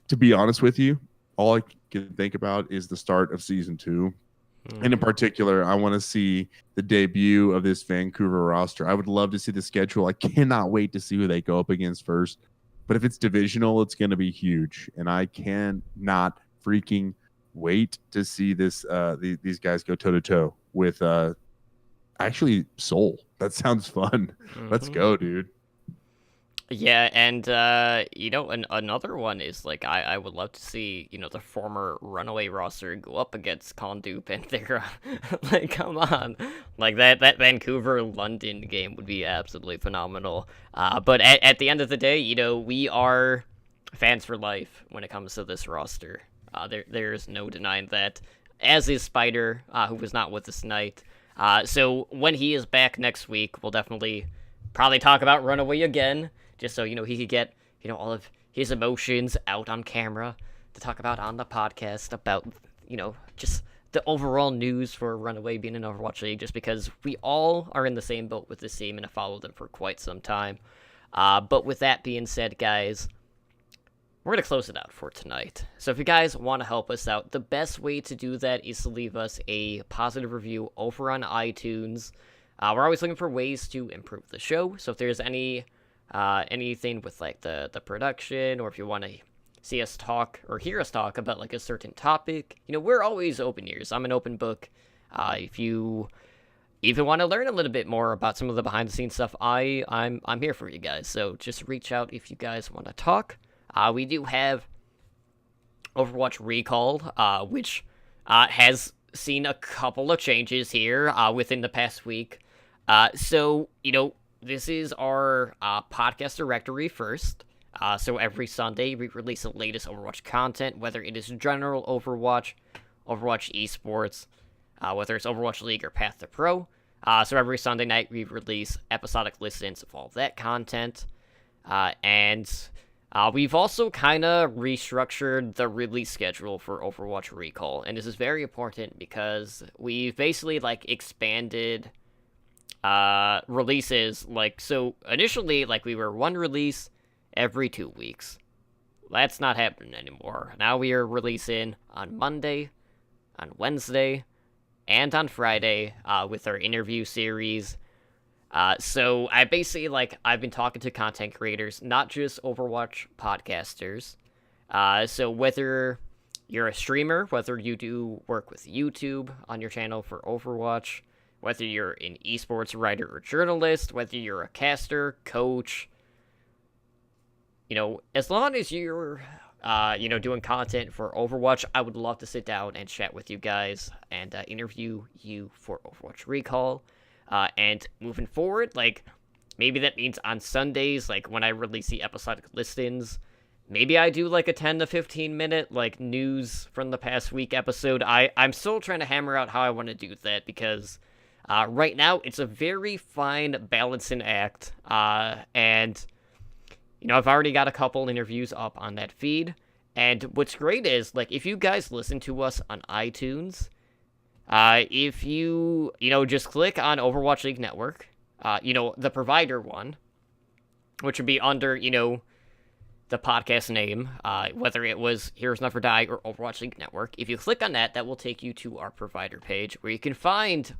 Speaker 3: to be honest with you, all I can think about is the start of season 2. And in particular, I want to see the debut of this Vancouver roster. I would love to see the schedule. I cannot wait to see who they go up against first. But if it's divisional, it's going to be huge. And I cannot freaking wait to see this these guys go toe-to-toe with actually Seoul. That sounds fun. Let's go, dude.
Speaker 2: Yeah, and another one is like I would love to see the former Runaway roster go up against Condup and they're like, come on, like that Vancouver London game would be absolutely phenomenal. But at the end of the day, we are fans for life when it comes to this roster. There's no denying that. As is Spider, who was not with us tonight. So when he is back next week, we'll definitely probably talk about Runaway again. Just so, he could get, all of his emotions out on camera to talk about on the podcast about, just the overall news for Runaway being in Overwatch League, just because we all are in the same boat with this team and have followed them for quite some time. But with that being said, guys, we're going to close it out for tonight. So if you guys want to help us out, the best way to do that is to leave us a positive review over on iTunes. We're always looking for ways to improve the show, so if there's anything with like the production, or if you want to see us talk or hear us talk about like a certain topic, we're always open ears. I'm an open book. If you even want to learn a little bit more about some of the behind the scenes stuff, I'm here for you guys. So just reach out if you guys want to talk. We do have Overwatch Recall, which has seen a couple of changes here within the past week. So this is our podcast directory first. So every Sunday, we release the latest Overwatch content, whether it is general Overwatch, Overwatch esports, whether it's Overwatch League or Path to Pro. So every Sunday night, we release episodic listings of all that content. And we've also kind of restructured the release schedule for Overwatch Recall. And this is very important because we've basically expanded releases. So initially we were one release every 2 weeks. That's not happening anymore. Now we are releasing on Monday, on Wednesday, and on Friday with our interview series. So I basically I've been talking to content creators, not just Overwatch podcasters. So whether you're a streamer, whether you do work with YouTube on your channel for Overwatch, whether you're an esports writer or journalist, whether you're a caster, coach, as long as you're, doing content for Overwatch, I would love to sit down and chat with you guys and interview you for Overwatch Recall. And moving forward, maybe that means on Sundays, when I release the episodic listings, maybe I do a 10 to 15 minute news from the past week episode. I'm still trying to hammer out how I want to do that because right now it's a very fine balancing act. And I've already got a couple interviews up on that feed. And what's great is if you guys listen to us on iTunes, if you just click on Overwatch League Network, the provider one, which would be under the podcast name, whether it was Heroes Never Die or Overwatch League Network. If you click on that, that will take you to our provider page where you can find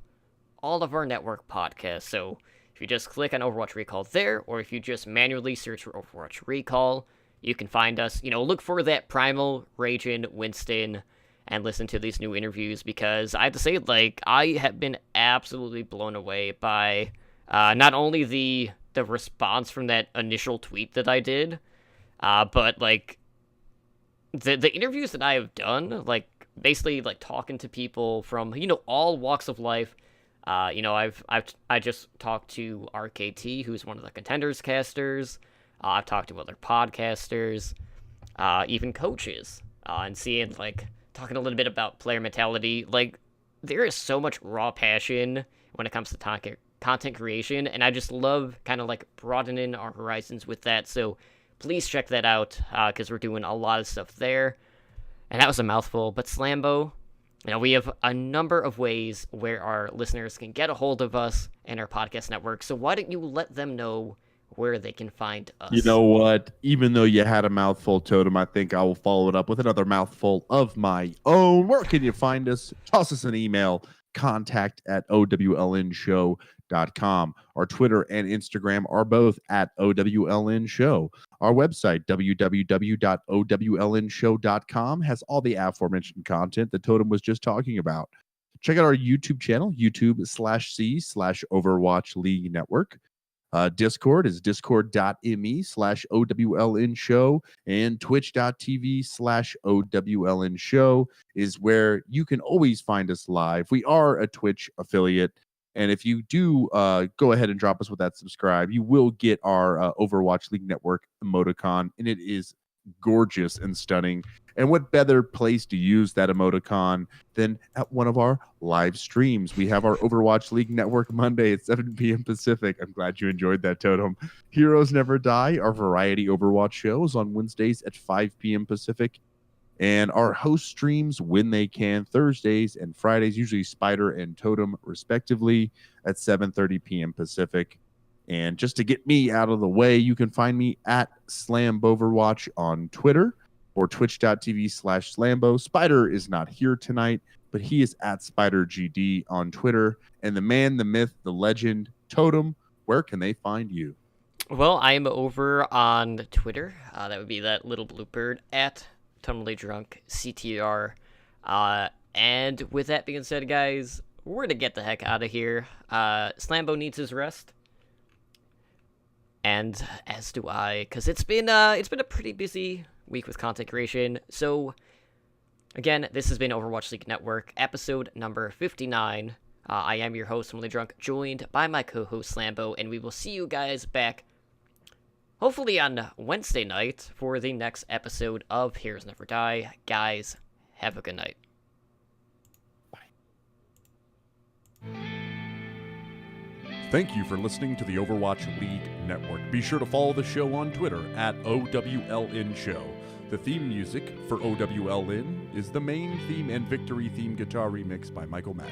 Speaker 2: all of our network podcasts. So if you just click on Overwatch Recall there, or if you just manually search for Overwatch Recall, you can find us. Look for that Primal, Ragin, Winston, and listen to these new interviews because I have to say, I have been absolutely blown away by not only the response from that initial tweet that I did, but the interviews that I have done, basically talking to people from all walks of life. I just talked to RKT, who's one of the Contenders casters. I've talked to other podcasters, even coaches, and seeing talking a little bit about player mentality. There is so much raw passion when it comes to content creation, and I just love kind of broadening our horizons with that. So please check that out because we're doing a lot of stuff there. And that was a mouthful, but Slambo, we have a number of ways where our listeners can get a hold of us and our podcast network. So why don't you let them know where they can find us?
Speaker 3: You know what? Even though you had a mouthful, Totem, I think I will follow it up with another mouthful of my own. Where can you find us? Toss us an email, contact@owlnshow.com. Our Twitter and Instagram are both at OWLN Show. Our website, www.owlnshow.com, has all the aforementioned content that Totem was just talking about. Check out our YouTube channel, YouTube/C/Overwatch League Network. Discord is discord.me/OWLN Show, and twitch.tv/OWLN Show is where you can always find us live. We are a Twitch affiliate, and if you do go ahead and drop us with that subscribe, you will get our Overwatch League Network emoticon, and it is gorgeous and stunning. And what better place to use that emoticon than at one of our live streams? We have our Overwatch League Network Monday at 7 p.m. Pacific. I'm glad you enjoyed that, Totem. Heroes Never Die, our variety Overwatch shows on Wednesdays at 5 p.m. Pacific. And our host streams when they can, Thursdays and Fridays, usually Spider and Totem, respectively, at 7:30 p.m. Pacific. And just to get me out of the way, you can find me at SlamBoverwatch on Twitter or twitch.tv/Slambo. Spider is not here tonight, but he is at SpiderGD on Twitter. And the man, the myth, the legend, Totem, where can they find you?
Speaker 2: Well, I am over on Twitter. That would be that little blue bird at Totally Drunk CTR. And with that being said, guys, we're going to get the heck out of here. Slambo needs his rest. And as do I, because it's been a pretty busy week with content creation. So again, this has been Overwatch League Network, episode number 59. I am your host, Totally Drunk, joined by my co-host Slambo, and we will see you guys back hopefully on Wednesday night for the next episode of Heroes Never Die. Guys, have a good night.
Speaker 1: Thank you for listening to the Overwatch League Network. Be sure to follow the show on Twitter at OWLN Show. The theme music for OWLN is the main theme and victory theme guitar remix by Michael Mack.